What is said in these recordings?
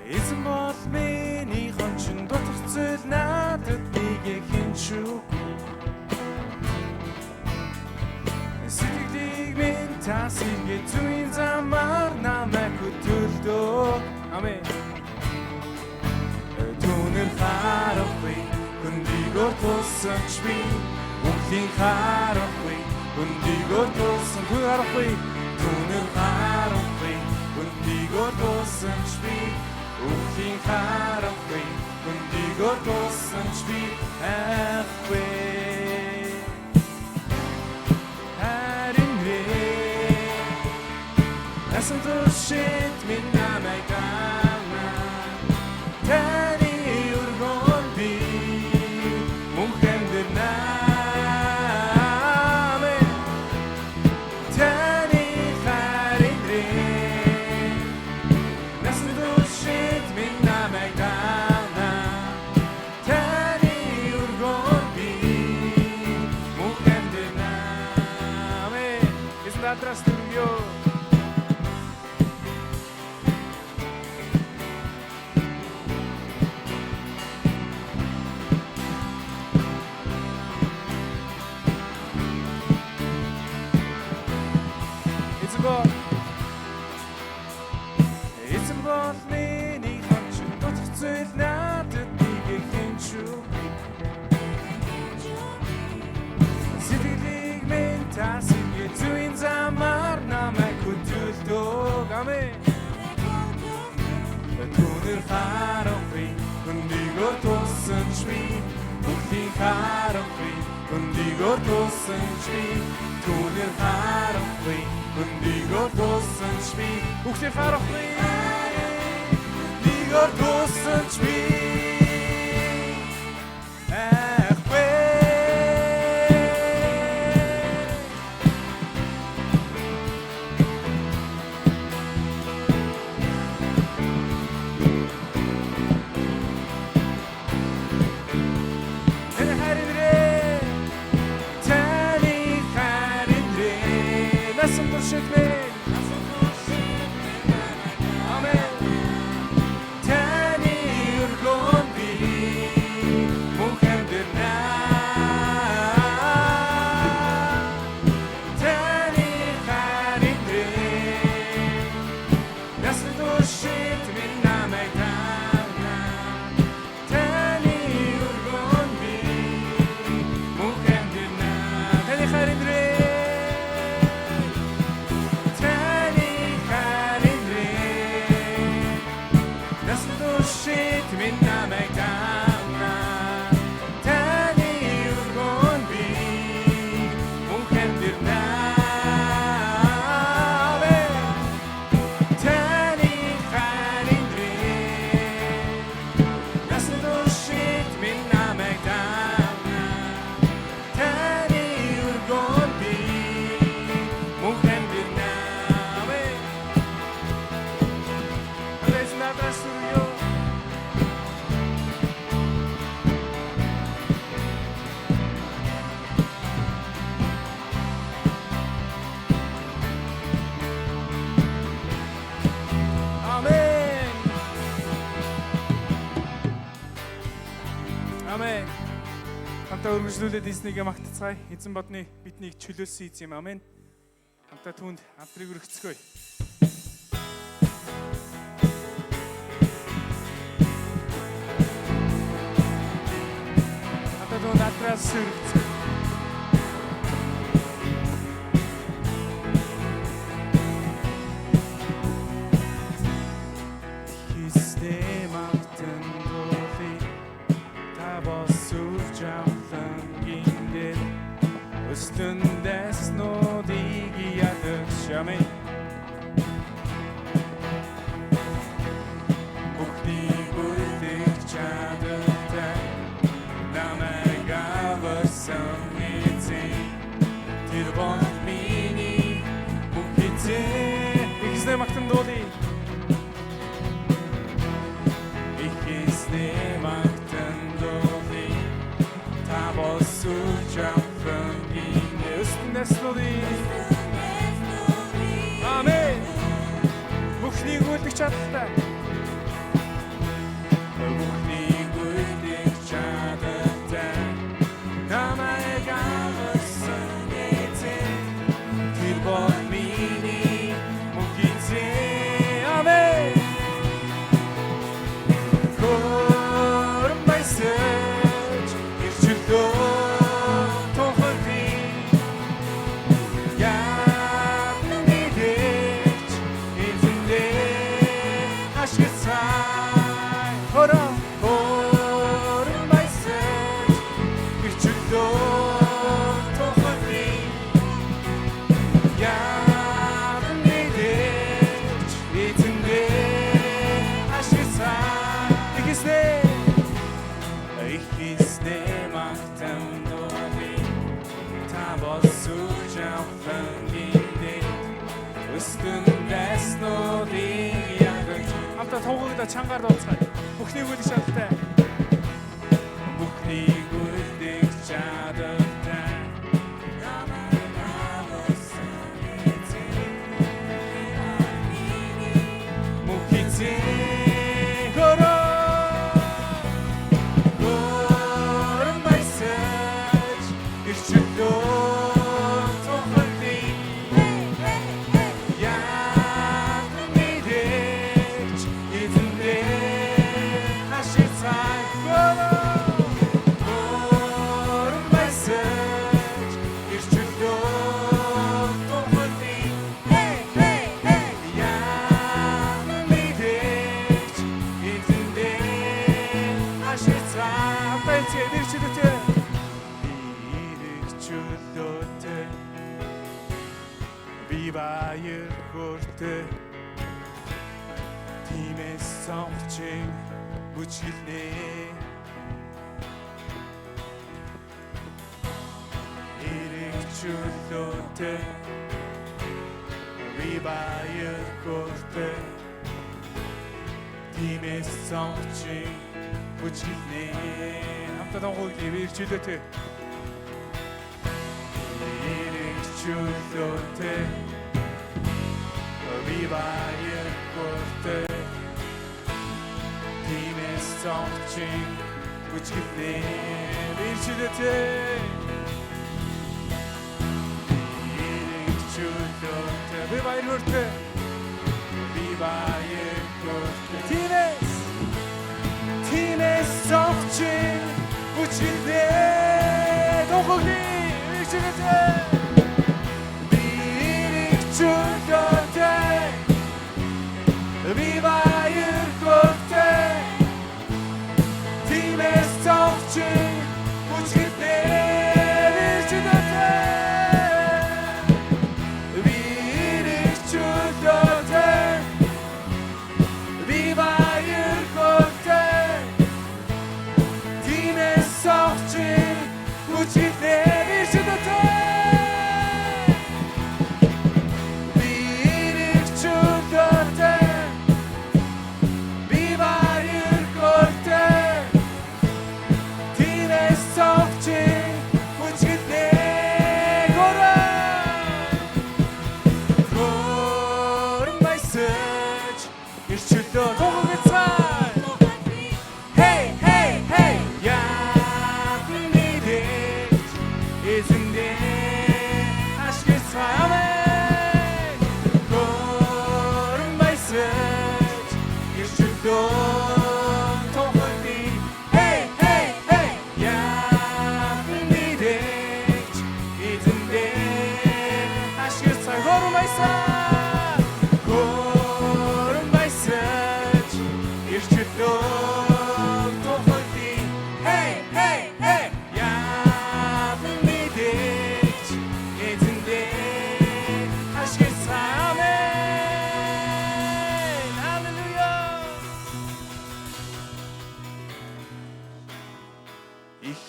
Эзэн бол миний хончин дутах зүйл надад нэг хинчүү. Сэтгэлийг минь тасгийн зүйн замаар намайг хөтөлдөг. Амен. Түүнэр харахгүй, хүндийгөө тусан ч би үхлийн харахгүй, хүндийгөө тусан харахгүй, түүнэр харахгүй, хүндийгөө тусан ч би үхлийн харахгүй, хүндийгөө тусан ч би хайхгүй. Насан туршид минь намайг даана, таны өргөн би мөн хэмдэрнэ. Амен. Таны хариндрээ. Насан туршид минь намайг даана, таны өргөн би мөн хэмдэрнэ. Амен. Эзэн надрас түргё. Эзэн бол миний хончин дутах зүйл надад нэг хинчүү. Сэтгэлийг минь тасгийн зүйн замаар намайг хөтөлдөг. Амен. Түүнэр харахгүй, хүндийгөө тусан ч би үхлийн харахгүй, хүндийгөө тусан ч би түүнэр харахгүй, хүндийгөө тусан ч би үхлийн харахгүй, хүндийгөө тусан ч би Амен. Хамтаа өргөжлүүлээд эзнийг магтцгаая. Эзэн бодны биднийг чөлөөсөн эзэн юм. Амен. Хамтаа түүнд хамтрыг өргөцгөөе. Хамтаа түүнд атраас өргөцгөөе. Östündes nådig ядагшаа минь Бүхнийг үлдэх чадaltaй намайг авсан эзэн Тэр бол миний бүх эзэн Ихснэ магтан дуулъя Ихснэ магтан дуулъя Та босууч Östündes nådig Amen Өстөн дайснуудыг ядаж хамтаа туугуудаа чангаар дууцгаая. Бүхнийг үлдэх чадaltaй. Бүхнийг үлдэх чадaltaй. Мухицээ горон байсаж ирчилдөө Баяр хүртэ тиймээс сонгочин бүжгэлнэ эрэг чөлөөтэй би баяр хүртэ тиймээс сонгочин бүжгэлнэ хамтдаа донгойг эрэг чөлөөтэй эрэг чөлөөтэй би баяр хүртэ тиймээс сонгочин бүжгэлнэ эрэг чөлөөтэй би баяр хүртэ би баяр хүртэ тиймээс сонгочин бүжгэлнэ донгойг эрэг чөлөөтэй би эрэг чөлөөтэй би баяр хүртэ тиймээс сонгочин бүжгэлнэ эрэг чөлөөтэй би эрэг чөлөөтэй би баяр хүртэ тиймээс сонгочин бүжгэлнэ эрэг чөлөөтэй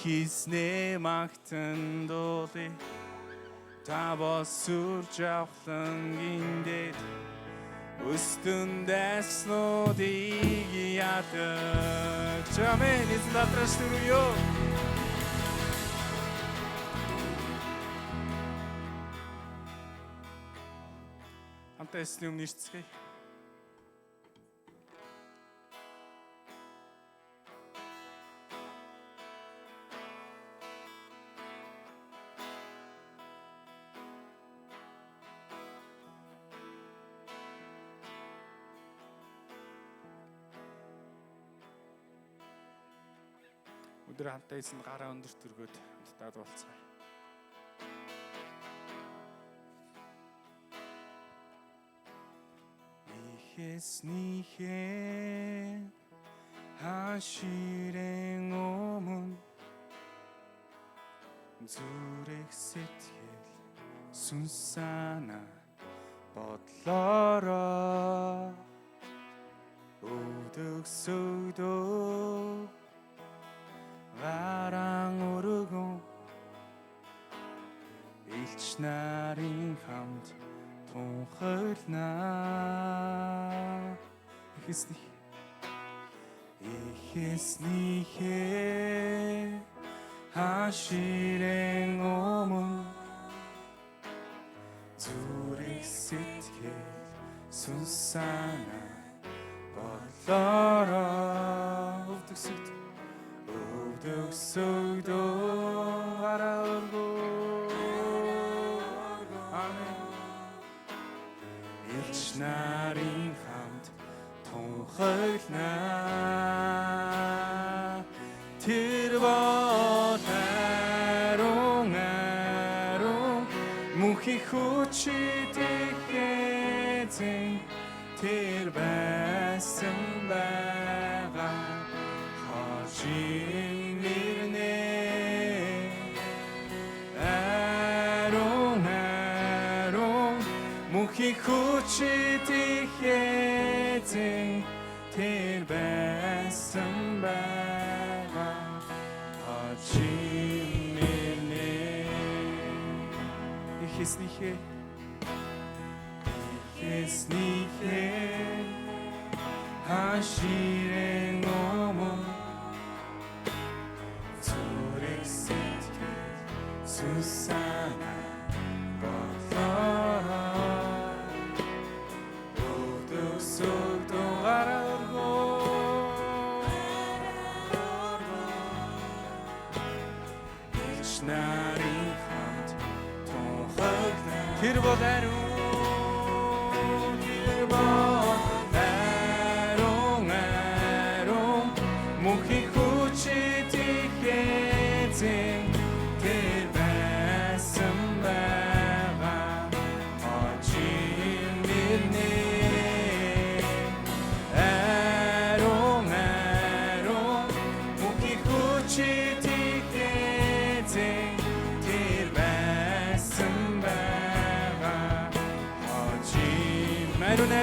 Хийснэ магтан дуулыг та босурж авлан гиндээд өстөн дайснуудыг ядаж амен эзэн дотраш түрүү хамтаа эсний өмнө ирцгээе. Өдөр хамтаа эзэн гараа өндөр төргөөд хамтдаа дуулцгаая. Ихээснийхээ хаширэн өмнө зүрх сэтгэл сүнс санаа бодлороо өвдөгсөдөө гаран өргөн элч нарын хамт тунхаглана. Ихээснийхээ хаширэн өмнө зүрх сэтгэл сүнсана болороо өвдөгсөгдөө гарааргүй. Амен. Илч нарын хамт тунхаглана. Тэр бол арун мөнхийн хүчит эзэн тэр байсан байгаа. Хожим нэрнэ арун мөнхийн хүчит эзэн тэр байсан байгаа. Хожим нэрнэ ихээснийхээ хаширэн өмнө зүрх сэтгэл сүнсана болороо өвдөгсөгдөө гарааргүй. Илч нарын хамт тунхаглана. Тэр бол арун мөнхийн хүчит эзэн тэр байсан байгаа. Хожим нэрнэ арун мөнхийн хүчит эзэн тэр байсан байгаа. Хожим арун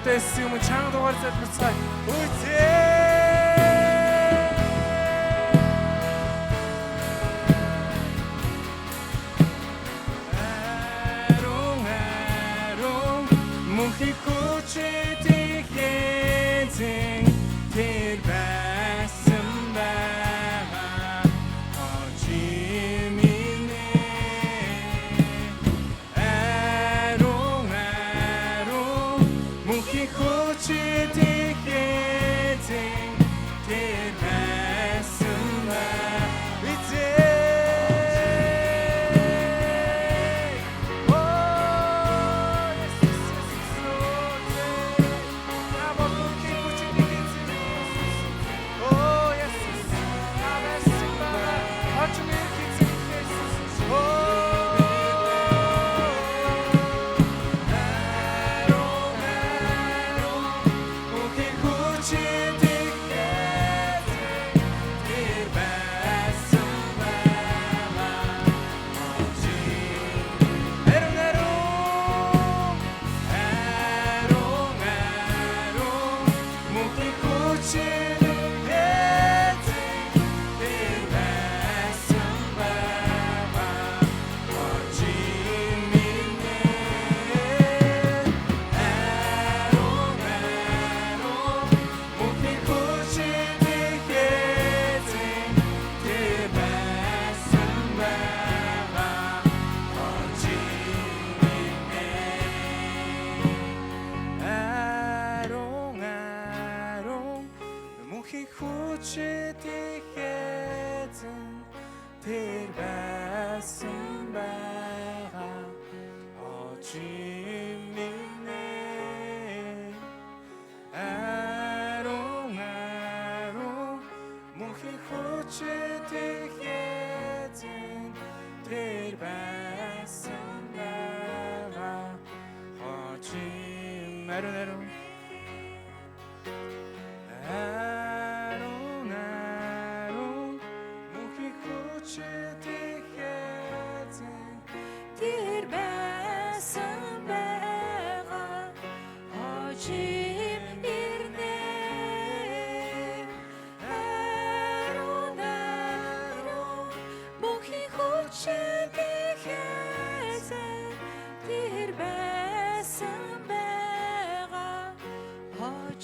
Тэсүм чанга дугаар залбирцгаая. Арун мөнхийн хүчит эзэн тэр байсан байгаа. Хожим нэрнэ мөнхийн хүчит эзэн тэр байсан байгаа. хүчит эзэн тэр байсан байгаа хожим нэрнэ арун мөнхийн хүчит эзэн тэр байсан байгаа хожим арун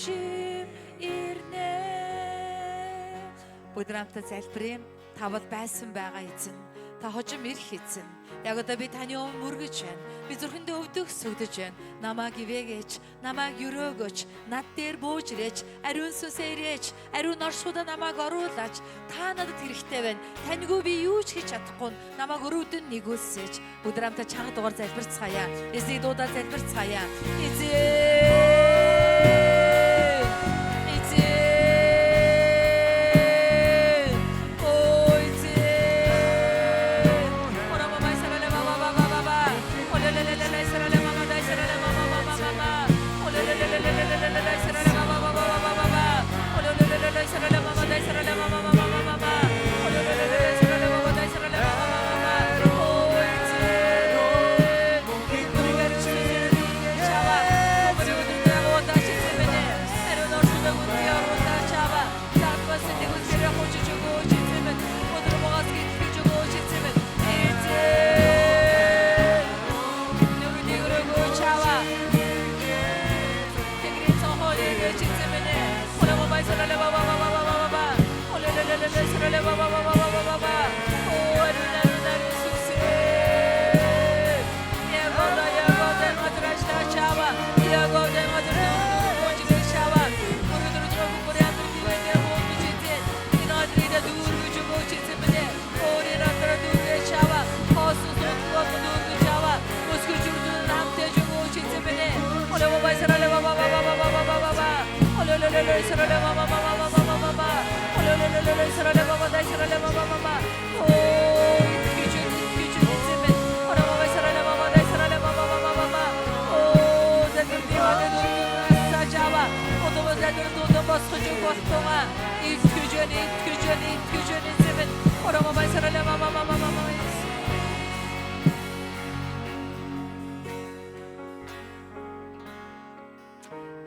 хожим ирнэ. Бүгд хамтдаа залбирая. Та бол байсан байгаа эзэн. Та хожим ирэх эзэн. Яг одоо би таны өмнө мөргөж байна. Би зүрхэндээ өвдөх сүгдэж байна. Намайг ивээгэж, намайг өрөөгөж, над дээр бууж ирээч, ариун сүнсээр ирээч, ариун оршуудаа намайг оруулаач. Та надад хэрэгтэй байна. Таньгүй би юу ч хийж чадахгүй. Намайг өрөвдөн нэгүүлсэж. Бүгд хамтдаа чанга дугаар залбирцгаая. Эзнийг дуудаад залбирцгаая.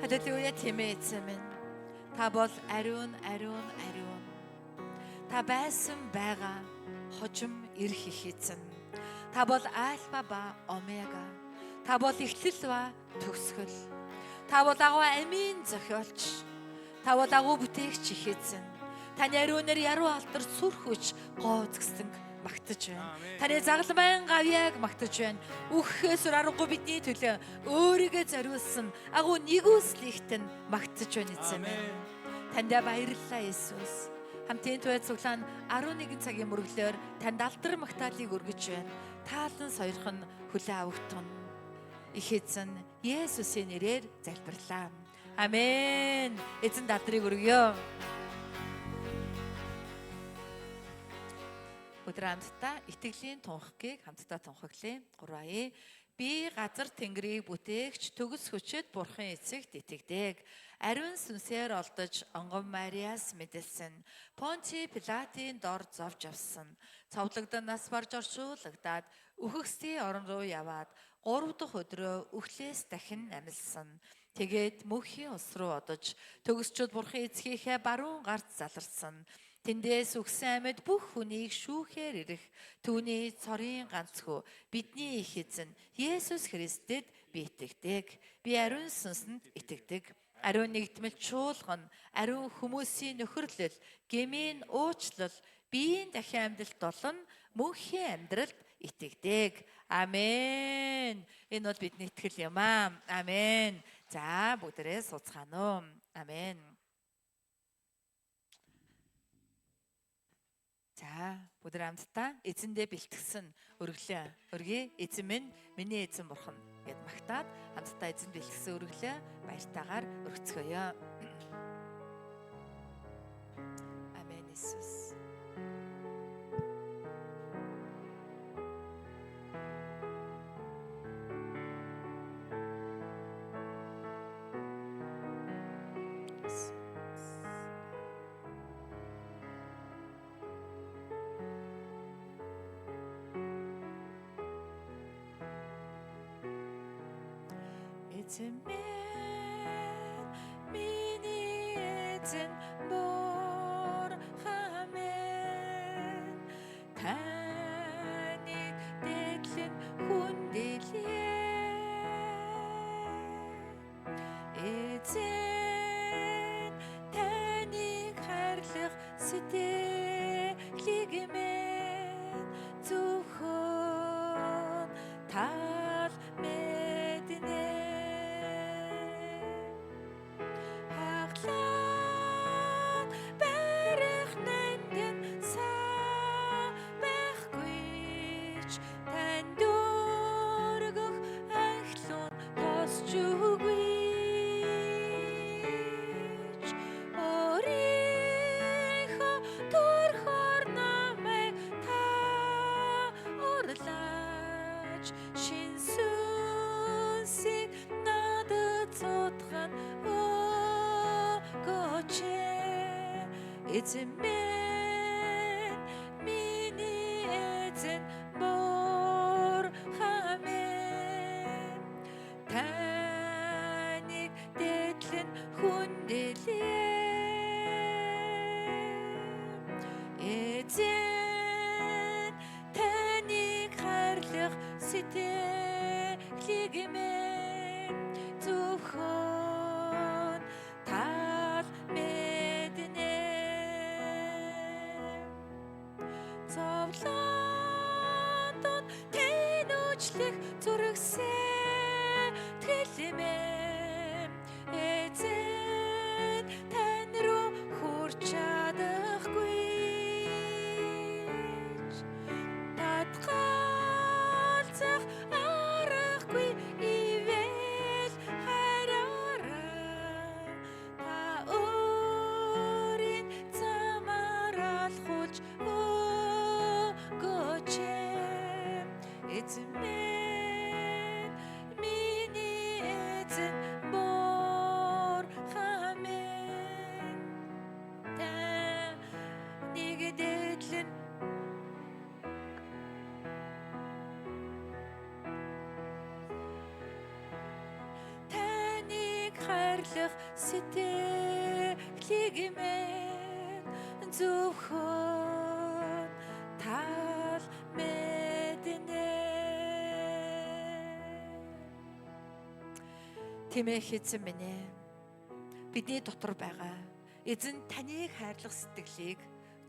Халелуя тэмээ эзэн минь. Та бол ариун. Та байсан байгаа хожим ирэх их эзэн. Та бол альфа ба омега. Та бол эхлэл ба төгсгөл. Та бол агуу амийн зохиолч. Та бол агуу бүтээгч их эзэн. Таны ариунаар яруу алдар сүр хүч гооцгсон магтаж байна. Таны загалмайн гавьяаг магтаж байна. Үхэхээс аргагүй бидний төлөө өөрийгөө зориулсан агуу нэгүслийгт нь магтаж байна эзэн минь. Танд баярлалаа Иесус. Хамтын туяа цуглаан 11 цагийн мөрөглөөр танд алдар магтаалыг өргөж байна. Таалан сойрхон хүлээн авах тун. Их эзэн Есүсийн нэрээр залбирлаа. Амен. Эзэн алдрыг өргөё. Өдөр хамтдаа итгэлийн тунхагийг хамтдаа тунхаглая. 3 би газар тэнгэрийг бүтээгч төгс хүчит бурхан эцэгт итгэдэг. Ариун сүнсээр олдож онгон Мариас мэдэлсэн. Понти Пилатын дор зовж авсан. Цовлогдсон нас барж оршуулгадаад үхэгсдийн орон руу яваад 3 дахь өдрөө үхлээс дахин амилсан. Тэгээд мөнхийн ус руу одож төгсчүүд бурхан эцгийнхээ баруун гарт заларсан. Тэндээс үхсэн амьд бүх хүнийг шүүхээр ирэх түүний цорын ганцхүү бидний их эзэн Есүс Христэд би итгэдэг. Би ариун сүнсэнд итгэдэг. Ариун нэгдмэл чуулган, ариун хүмүүсийн нөхөрлөл, гмийн уучлал, биеийн дахин амьдралт болон мөнхийн амьдралд итгэдэг. Амен. Энэ бол бидний итгэл юм аа. Амен. За бүгдээрээ сууцгаана уу. Амен. За бүгд хамтдаа эзэндээ бэлтгэсэн өргөлөө өргөе. Эзэн минь, миний эзэн бурхан гэд магтаад хамтдаа эзэнд бэлтгэсэн өргөлөө баяртайгаар өргөцгөөё. Амен Иесус. Эзэн минь, миний эзэн бурхан минь, таныг дэглэн хүндлээ. Эзэн сэтгэлийг минь зөвхөн тал мэднэ. Хаглан барих нандин байхгүйч танд өргөх анхлын тосч үгүйч өөрийнхөө төрхөр намайг та урлаач шин сүнсийг надад цутган өгөөч эзэн минь миний эзэн бурхан минь таныг дэдлэн хүндлээ эзэн таныг хайрлах сэтгэлийг минь зөвхөн тал мэднэ. Зовлондод тэнүүчлэх зүрхсээ тэлмээ эзэн тань руу хүрч чадахгүй татгалзах аргагүй ивэл хараарай та өөрийн замаар алхуулж өгөөч эзэн минь миний эзэн бурхан минь таныг дэдлэн таныг хайрлах сэтгэлийг минь зөвхөн тал мэднэ. Тэмээх эзэн минь ээ, бидний дотор байгаа эзэн таныг хайрлах сэтгэлийг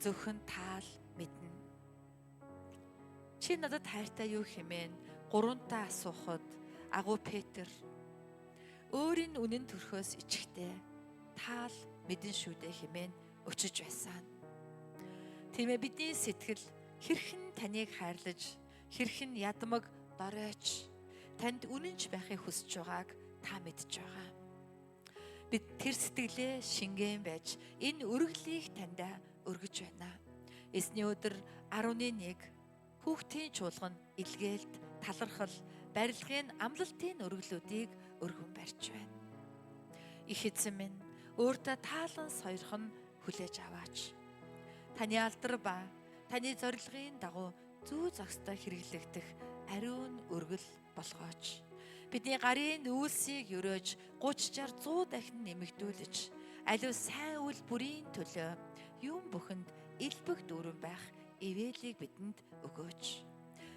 зөвхөн таал мэднэ. Чи надад хайртай юу хэмээн гуравтаа асуухад агуу Петр өөрийн үнэн төрхөөс ичгтээ таал мэдэн шүү дээ хэмээн өчөж байсан. Тиймээ бидний сэтгэл хэрхэн таныг хайрлаж, хэрхэн ядмаг доройч танд үнэнч байхыг хүсэж байгааг та мэдж байгаа. Бид тэр сэтгэлээ шингэн байж энэ өргөлийг таньда өргөж байна. Эсний өдөр 11 хүүхдийн чуулган илгээлт, талархал, барилгын амлалтын өргөлүүдийг өргөн барьж байна. Их эзэн минь, өөртөө таалан сойрхон хүлээж аваач. Таны алдар ба таны зорилгын дагуу зүү зохистой хэрэглэгдэх ариун өргөл болгооч. Бидний гарын үйлсийг өрөөж 30, 60, 100 дахин нэмэгдүүлж, аливаа сайн үйл бүрийн төлөө юм бүхэнд элбэг дүүрэн байх ивэлийг бидэнд өгөөч.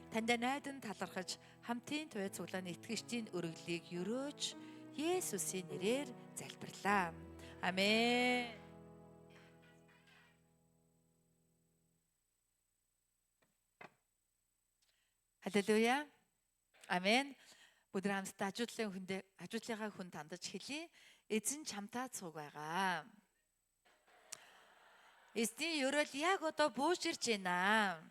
Танд найдан талархаж хамтын туяа цуглааны итгэгчдийн өргөлийг өрөөж Есүсийн нэрээр залбирлаа. Амен. Халелуя. Амен. Бүгд хамтдаа ажуудлынхаа хүн тандаж хэлье. Эзэн чамтай цуг байгаа. Эзний өрөөл яг одоо бууж ирж байна.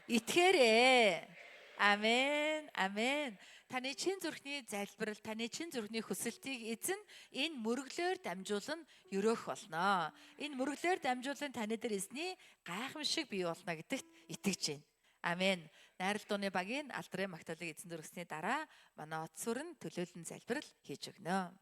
Итгээрэй. Амен. Амен. Таны чин зүрхний залбирал, таны чин зүрхний хүсэлтийг эзэн энэ мөрөглөөр дамжуулан өрөөх болно. Энэ мөрөглөөр дамжуулан таны дээр эзний гайхамшиг бий болно гэдэгт итгэж байна. Амен. Найрал дууны багийн алдрын магтаалыг эзэн дөрөвсний дараа манай от сүрэн төлөөлөн залбирал хийж өгнө.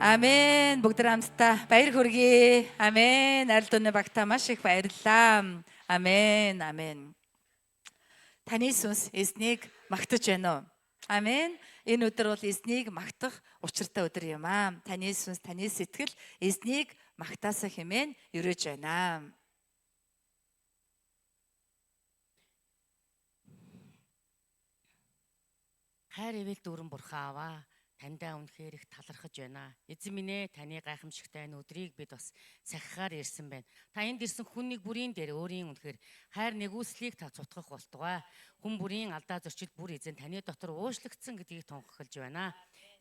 Амен. Бүгд хамтдаа баяр хүргэе. Амен. Арил дууны багтаа маш их баярлалаа. Амен. Амен. Таны сүнс эзнийг магтаж байна уу? Амен. Энэ өдөр бол эзнийг магтах учиртай өдөр юм аа. Таны сүнс, таны сэтгэл эзнийг магтаасаа хэмээн ерөөж байна. Хайр эвэл дүүрэн бурхан аваа. Таньдаа үнэхээр их талархаж байна. Эзэн минь ээ, таны гайхамшигтай энэ өдрийг бид бас сахихаар ирсэн байна. Та энд ирсэн хүнийг бүрийн дээр өөрийн үнэхээр хайр нэгүслийг та цутгах болтугай. Хүн бүрийн алдаа зөрчил бүр эзэн таны дотор уушлагдсан гэдгийг тунхаглаж байна.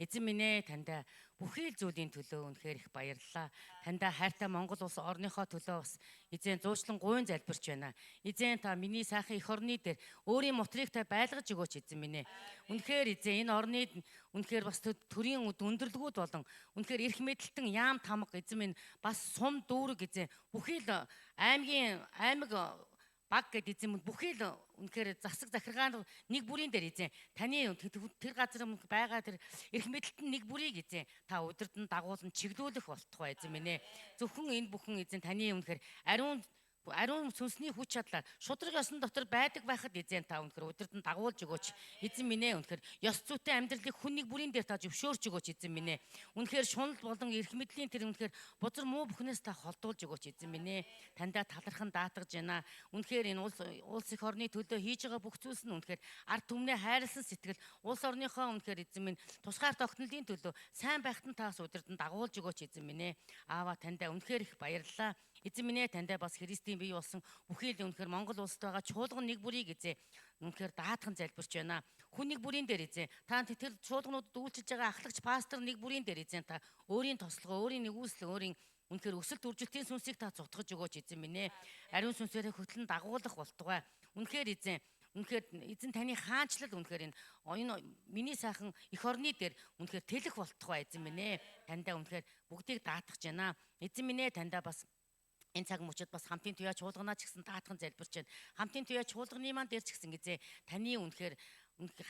Эзэн минь ээ, таньдаа бүхий л зүйлийн төлөө үнэхээр их баярлалаа. Таньдаа хайртай Монгол улс орныхоо төлөө бас эзэн зуучлан гуйн залбирч байна. Эзэн та миний сайхан эх орны дээр өөрийн мотрыг та байлгаж өгөөч эзэн минь ээ. Үнэхээр эзэн энэ орны үнэхээр бас төрийн өндөрлгүүд болон үнэхээр эрх мэдэлтэн яам тамга эзэн минь бас сум дүүрэг эзэн бүхий л аймаг баг гэд эзэн бүхий л үнэхээр засаг захиргааны нэг бүрийн дээр эзэн таны тэр газар байгаа тэр эрх мэдэлтэн нэг бүрийг эзэн та удирдан дагуулan чиглүүлэх болтугай эзэн минь ээ. Зөвхөн энэ бүхэн эзэн таны үнэхээр ариун сүнсний хүч чадлаар шудраг ёсон дотор байдаг байхад эзэн та үнэхээр удирдан дагуулж өгөөч эзэн минь ээ. Үнэхээр ёс зүйтэй амьдралыг хүн нэг бүрийн дээр та зөвшөөрч өгөөч эзэн минь ээ. Үнэхээр шунал болон эрх мэдлийн тэр үнэхээр бузар муу бүхнээс та холдуулж өгөөч эзэн минь ээ. Таньдаа талархан даатгаж байна. Үнэхээр энэ улс их орны төлөө хийж байгаа бүх зүйлс нь үнэхээр ард түмнээ хайрлсан сэтгэл улс орныхоо үнэхээр эзэн минь тусгаар тогтнолын төлөө сайн байхад нь таас удирдан дагуулж өгөөч эзэн минь ээ. Аава таньдаа үнэхээр их баярлалаа. Эзэн минь ээ, таньдаа бас Христийн бие болсон бүхий л үнэхээр Монгол улсад байгаа чуулган нэг бүрийг эзэн үнэхээр даатхан залбирч байна. Хүн нэг бүрийн дээр эзэн та тэр чуулгануудад үйлчилж байгаа ахлагч пастор нэг бүрийн дээр эзэн та өөрийн тослогоо, өөрийн нэгүслэг, өөрийн үнэхээр өсөлт үржилтийн сүнсийг та цутгаж өгөөч эзэн минь ээ. Ариун сүнсээрээ хөтлөн дагуулах болтугай. Үнэхээр эзэн таны хаанчлал үнэхээр энэ миний сайхан эх орны дээр үнэхээр тэлэх болтугай эзэн минь ээ. Таньдаа үнэхээр бүгдийг даатгаж байна. Эзэн минь ээ, таньдаа бас энэ цаг мөчид бас хамтын туяа чуулганаа ч гэсэн даатхан залбирч байна. Хамтын туяа чуулганы маань дээр ч гэсэн эзэн таны үнэхээр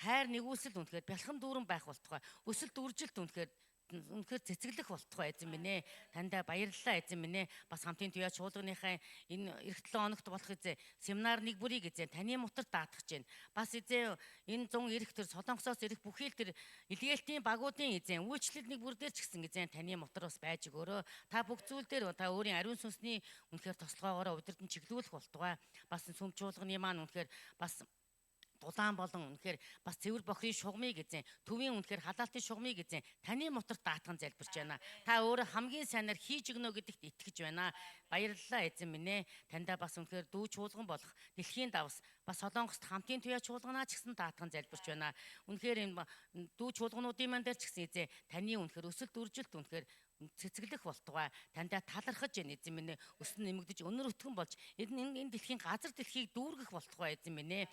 хайр нэгүсэл үнэхээр бэлхэн дүүрэн байх болтугай. Өсөлт үржилт үнэхээр цэцэглэх болтугай эзэн минь ээ. Таньдаа баярлалаа эзэн минь ээ. Бас хамтын туяа чуулганыхаа энэ эх 7 хоногт болох эзэн семинар нэг бүрийг эзэн таны мотор даатгаж байна. Бас эзэн энэ 100 ирэх тэр Солонгосоос ирэх бүхий л тэр илгээлтийн багуудын эзэн үйлчлэл нэг бүр дээр ч гэсэн эзэн таны мотор бас байж өгөөрөө. Та бүх зүйл дээр та өөрийн ариун сүнсний үнэхээр тослогоогоор удирдан чиглүүлэх болтугай. Бас сүм чуулганы маань үнэхээр бас дулаан болон үнэхээр бас цэвэр бохрын шугамыг эзэн төвийн үнэхээр халаалтын шугамыг эзэн таны моторт даатган залбирч байна. Та өөрөө хамгийн сайнаар хийж өгнө гэдэгт итгэж байна. Баярлалаа эзэн минь ээ. Таньдаа бас үнэхээр дүү чуулган болох дэлхийн давс бас Солонгост хамтын туяа чуулганаа ч гэсэн даатган залбирч байна. Үнэхээр энэ дүү чуулгануудын маань дээр ч гэсэн эзэн таны үнэхээр өсөлт үржилт үнэхээр цэцэглэх болтугай. Таньдаа талархаж байна эзэн минь ээ. Өснө нэмэгдэж өнөр өтгөн болж энэ дэлхийн газар дэлхийг дүүргэх болтугай эзэн минь ээ.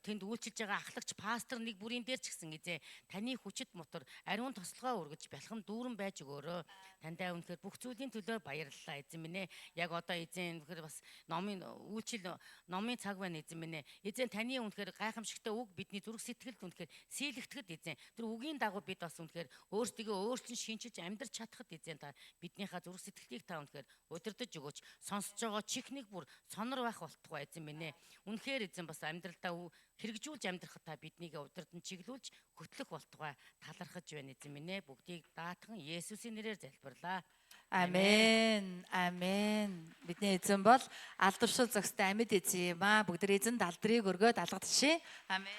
Тэнд үйлчилж байгаа ахлагч пастор нэг бүрийн дээр ч гэсэн эзэн таны хүчит мотор ариун тослогоо үргэж бэлхэн дүүрэн байж өгөөрөө. Таньдаа үнэхээр бүх зүйлийн төлөө баярлалаа эзэн минь ээ. Яг одоо эзэн үнэхээр бас номын цаг байна эзэн минь ээ. Эзэн таны үнэхээр гайхамшигтай үг бидний зүрх сэтгэлд үнэхээр сийлэгдэхэд эзэн тэр үгийн дагуу бид бас үнэхээр өөрсдөө өөрчлөн шинчилж амьдрч чадхад эзэн та биднийхээ зүрх сэтгэлийг та үнэхээр удирдах өгөөч. Сонсож байгаа чихнийг бүр сонор байх болтугай эзэн минь ээ. Үнэхээр эзэн бас амьдралдаа хэрэгжүүлж амьдрахад та биднийг удирдан чиглүүлж хөтлөх болтугай. Талархаж байна эзэн минь ээ. Бүгдийг даатхан Есүсийн нэрээр залбирлаа. Амен. Амен. Бидний эзэн бол алдаршил зохистой амьд эзэн юм аа. Бүгд эзэнд алдрыг өргөөд алгадчихъя. Амен.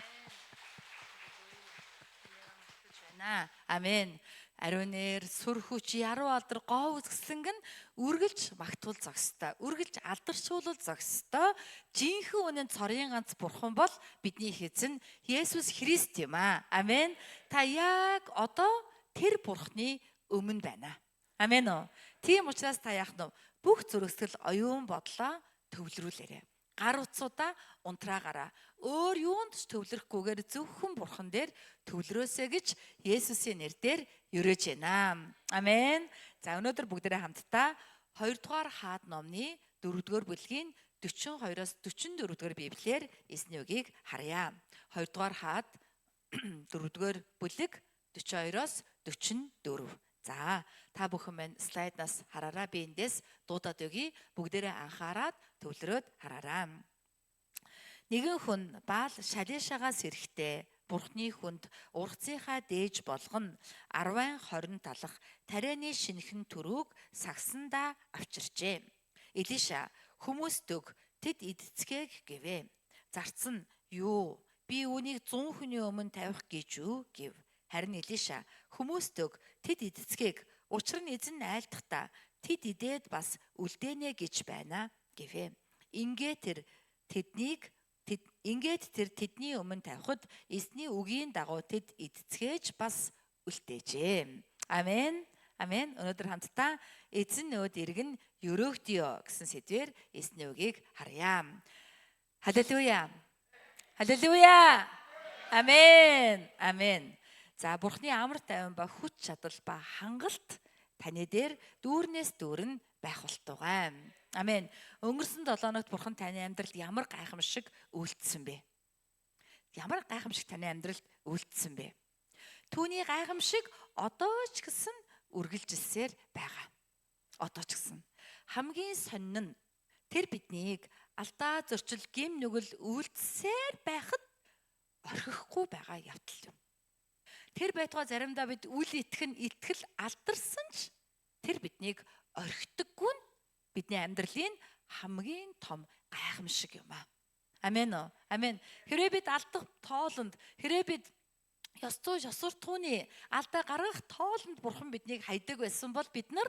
Амен. Ариун нэр сүр хүч яруу алдар гоо үзэсгэлэнг нь үргэлж магтуул зогстой. Үргэлж алдаршуулал зогстой. Жинхэнэ үнэн цорын ганц бурхан бол бидний эзэн Есүс Христ юм аа. Амен. Та яг одоо тэр бурханы өмнө байна. Амен уу. Тийм учраас та яах нь бүх зүрхсэл оюун бодлоо төвлөрүүлээрэй. Гар утсуудаа унтраагаараа өөр юунд ч төвлөрөхгүйгээр зөвхөн бурхан дээр төвлөрөөсэй гэж Есүсийн нэрээр ерөөж байна. Амен. За өнөөдөр бүгдээрээ хамтдаа 2 дугаар хаад номны 4-р бүлгийн 42-оос 44-р Библиэр эзний үгийг харъя. 2 дугаар хаад 4-р бүлэг 42-оос 44. За, та бүхэн маань слайднаас хараараа, би эндээс дуудаад өгье. Бүгдээрээ анхаарад төвлөрөөд хараараа. Нэгэн хүн Баал Шалишагаас ирэхдээ Бурхны хүнд ургацынхаа дээж болгоно 10-20 талах тарианы шинхэн төрөг сагсандаа авчирчээ. Элиша хүмүүст өг тэд идцгээг гэвэ. Зарцсан юу? Би үүнийг 100 хүний өмнө тавих гэж юу гэв. Харин Элиша хүмүүст өг тэд идцгээг. Учир нь эзэн айлдахдаа тэд идээд бас үлдээнэ гэж байна гэвэ. Ингээд тэр тэдний өмнө тавихад эзний үгийн дагуу тэд идцгээж бас үлдээжээ. Амен. Амен. Өнөөдөр хамтдаа эзэн нөөд иргэн ерөөгдөө гэсэн сэдвээр эзний үгийг харъя. Халелуя. Халелуя. Амен. Амен. За, Бурхны амар тайван ба хүч чадал ба хангалт таны дээр дүүрнээс дүүрэн байх болтугай. Амен. Өнгөрсөн 7 хоногт Бурхан таны амьдралд ямар гайхамшиг үйлдсэн бэ? Ямар гайхамшиг таны амьдралд үйлдсэн бэ? Түүний гайхамшиг одоо ч гэсэн үргэлжилсээр байгаа. Одоо ч гэсэн. Хамгийн сонин нь тэр биднийг алдаа зөрчил гим нүгэл үйлдсээр байхад орхихгүй байгаа явдал юм. Тэр байтугай заримдаа бид үл итгэл алдарсан ч тэр биднийг орхидоггүй нь бидний амьдралын хамгийн том гайхамшиг юм аа. Амен уу? Амен. Хэрвээ бид алдах тоолонд, хэрвээ бид ёс зүйн тууны алдаа гаргах тоолонд Бурхан биднийг хайдаг байсан бол бид нар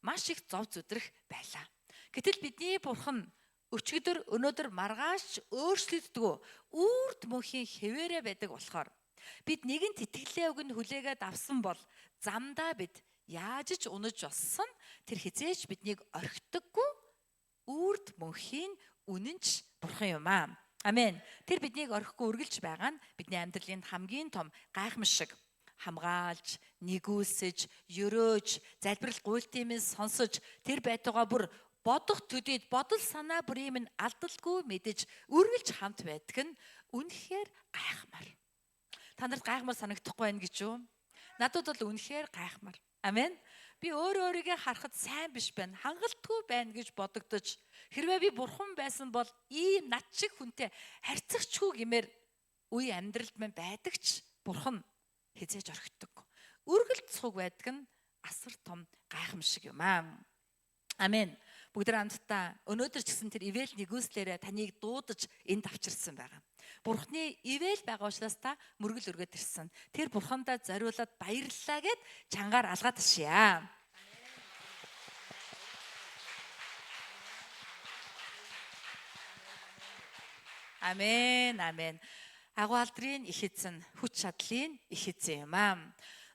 маш их зов зүдрэх байлаа. Гэтэл бидний Бурхан өчигдөр өнөөдөр маргааш өөрчлөгддөггүй үрд мөнхийн хэвээрээ байдаг болохоор бид нэгэн тэтгэлээ өгн хүлээгээд авсан бол замдаа бид яаж ч унаж болсон тэр хизээч биднийг орхидоггүй үрд мөнхийн үнэнч Бурхан юм аа. Амен. Тэр биднийг орхихгүй үргэлж байгаа нь бидний амьдралын хамгийн том гайхамшиг. Хамгаалж, нэгүүлсэж, өрөөж, залбирал гуйлтымын сонсож, тэр байтугай бүр бодох төдийд бодол санаа бүрийн минь алдалгүй мэдэж үргэлж хамт байдаг нь үнэхээр гайхмар. Та нарт гайхмар санагдахгүй байна гэж юу? Надад бол үнэхээр гайхмар. Амен. Би өөрийгөө харахад сайн биш байна, хангалтгүй байна гэж бодогдож, хэрвээ би Бурхан байсан бол ийм над шиг хүнтэй харьцагчгүй гэмээр үе амьдралд мань байдаг ч Бурхан хизээж орхидог. Үргэлж цуг байдаг нь асар том гайхамшиг юм аа. Амен. Бүгд хамтдаа өнөөдөр ч гэсэн тэр ивэл нэгүслээрээ таныг дуудаж энд авчирсан байгаа. Бурхны ивэл байгаа учраас та мөргөл өргөд ирсэн. Тэр Бурхандаа зориулаад баярлалаа гэд чангаар алгаад ташъя. Амен. Амен. Агуу алдрын их эзэн, хүч чадлын их эзэн юм аа.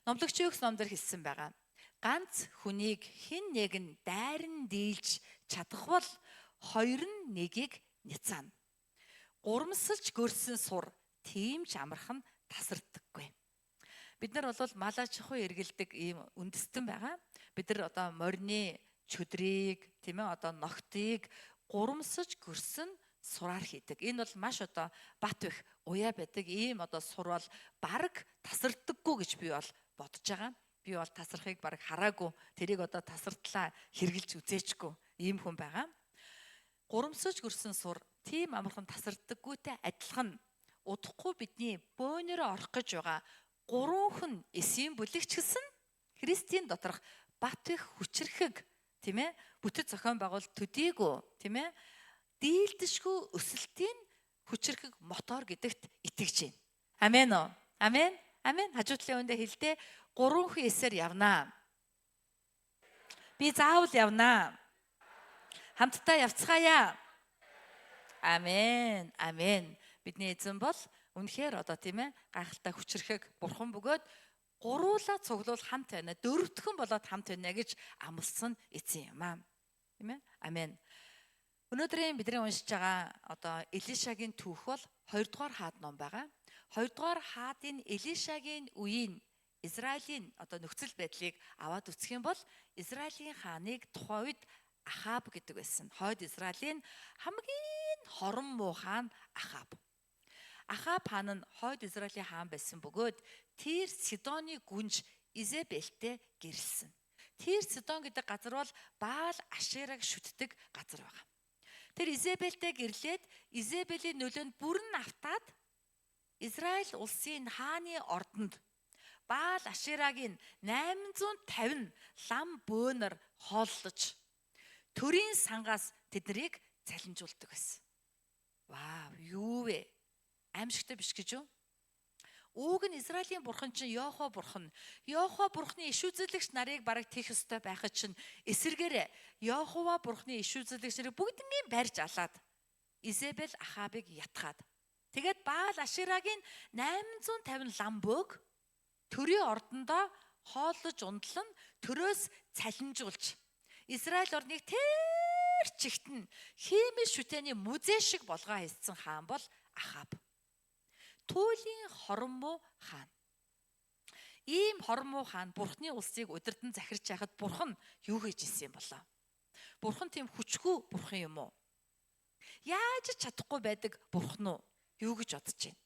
Номлогчийн өгс номдэр хэлсэн байгаа. Ганц хүнийг хэн нэгэн дайран дийлж чадах бол хоёр нь нэгийг няцаана. Гурамсалж гөрсөн сур тийм ч амархан тасардаггүй. Бид нар бол малаачхуй эргэлдэг ийм үндэстэн байгаа. Бид нар одоо морины чөдрийг, тийм ээ, одоо ногтыг гурамсаж гөрсөн сураар хийдэг. Энэ бол маш одоо бат бэх уяа байдаг. Ийм одоо сур бол бараг тасардаггүй гэж би бол бодож байгаа. Би бол тасрахыг бараг хараагүй. Тэрийг одоо тасардлаа хэрглэж үзээчгүй ийм хүн байгаа. Гурамсаж гөрсөн сур тийм амархан тасардаггүйтэй адилхан удахгүй бидний бөөнөрөө орох гэж байгаа гурван хүн эсийн бүлэгч гэсэн Христийн доторх бат их хүчрхэг, тийм ээ, бүтэц зохион байгуулалт төдийгүй, тийм ээ, дийлдэшгүй өсөлтийн хүчрхэг мотор гэдэгт итгэж байна. Амен уу? Амен. Амен. Хажуутлын үндэ хэлдэ гурван хүн эсээр явнаа. Би заавал явнаа. Хамтдаа явцгаая. Амен. Амен. Бидний эзэн бол үнэхээр одоо тийм ээ гайхалтай хүчрхэг Бурхан бөгөөд гуруула цуглуул хамт байна. Дөрөвдөхөн болоод хамт байна гэж амласан эзэн юм аа. Тийм ээ? Амен. Өнөөдрийн бидний уншиж байгаа одоо Элишагийн түүх бол 2 дугаар хаад ном байгаа. 2 дугаар хаадын Элишагийн үеийн Израилийн одоо нөхцөл байдлыг аваад үзэх юм бол Израилийн хааныг тухайн үед Ахаб гэдэг байсан. Хойд Израилийн хамгийн хорон муу хаан Ахаб. Ахаб хаан нь хойд Израилийн хаан байсан бөгөөд тэр Сидоны гүнж Изебелтэй гэрэлсэн. Тэр Сидон гэдэг газар бол Баал Ашераг шүтдэг газар байгаа. Тэр Изебелтэй гэрлээд Изебелийн нөлөөнд бүрэн автаад Израиль улсын хааны ордонд Баал Ашерагийн 850 лам бөөнөр хооллож төрийн сангаас тэднийг цалинжуулдаг байсан. Вау, юу вэ? Аимшигтай биш гэж юу? Ууг нь Израилийн бурхан чинь Йохова бурхан. Йохова бурханы иш үзүүлэгч нарыг бараг тийх ёстой байхад чинь эсэргээрээ Йохова бурханы иш үзүүлэгч нарыг бүгднийг барьж алаад Изебел Ахабыг ятгаад тэгээд Баал Ашерагийн 850 лам бөөг төрийн ордондоо хооллож ундлан төрөөс цалинжуулж Израиль орныг тэр чигт нь химийн шүтэний музей шиг болгоо хийсэн хаан бол Ахаб. Туйлын хормоо хаан. Ийм хормоо хаан бурхны улсыг удирдан захирч яхад бурхан юу хийж исэн юм болоо? Бурхан тийм хүчгүй бурхан юм уу? Яаж чадахгүй байдаг бурхан уу? Юу гэж бодож байна?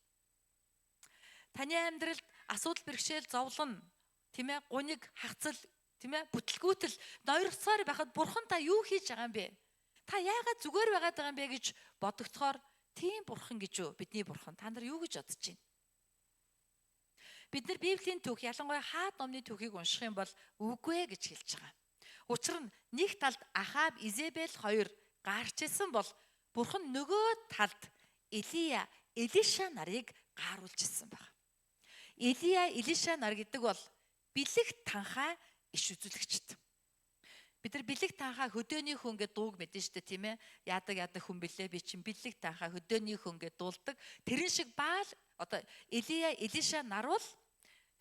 Таны амьдралд асуудал бэрхшээл зовлон, тийм ээ, гуниг хагцал, тийм ээ, бүтлгүүтэл ноёрхсоор байхад бурхан та юу хийж байгаа юм бэ? Та яагаад зүгээр байгаад байгаа юм бэ гэж бодогдохоор тийм бурхан гэж юу? Бидний бурхан. Та нар юу гэж бодож байна? Бид нар Библийн түүх, ялангуяа Хаад номны түүхийг унших юм бол үгүй гэж хэлж байгаа. Учир нь нэг талд Ахаб, Изебел хоёр гарч исэн бол бурхан нөгөө талд Илия, Илиша нарыг гааруулж исэн байна. Илия, Илиша нар гэдэг бол бэлэг танхаа иш үзүүлэгчд. Бид нар бэлэг танхаа хөдөөний хүн гэдэг дууг мэдэн штэ, тийм ээ. Яадаг хүн билээ, би чинь бэлэг танхаа хөдөөний хүн гэдэг дуулдаг. Тэрэн шиг Баал одоо Илия, Илиша нар бол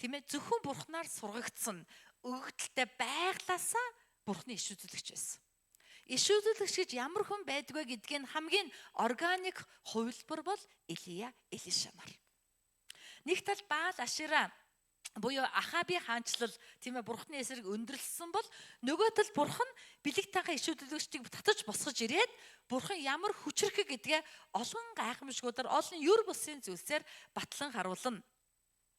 тийм ээ зөвхөн бурхнаар сургагдсан өгөгдөлтэй байглаасаа бурхны иш үзүүлэгч байсан. Иш үзүүлэгч гэж ямар хүн байдгүй гэдгийг хамгийн органик хувилбар бол Илия, Илиша нар. Нэг тал Баал Ашера буюу Ахабын хаанчлал, тийм ээ, бурхны эсрэг өндөрлсөн бол нөгөө тал бурхан бэлэг танхаа иш үзүүлэгчдийг татаж босгож ирээд бурхан ямар хүчрэх гэдгээ олон гайхамшгуудаар, олон юр бусын зүйлсээр батлан харуулна.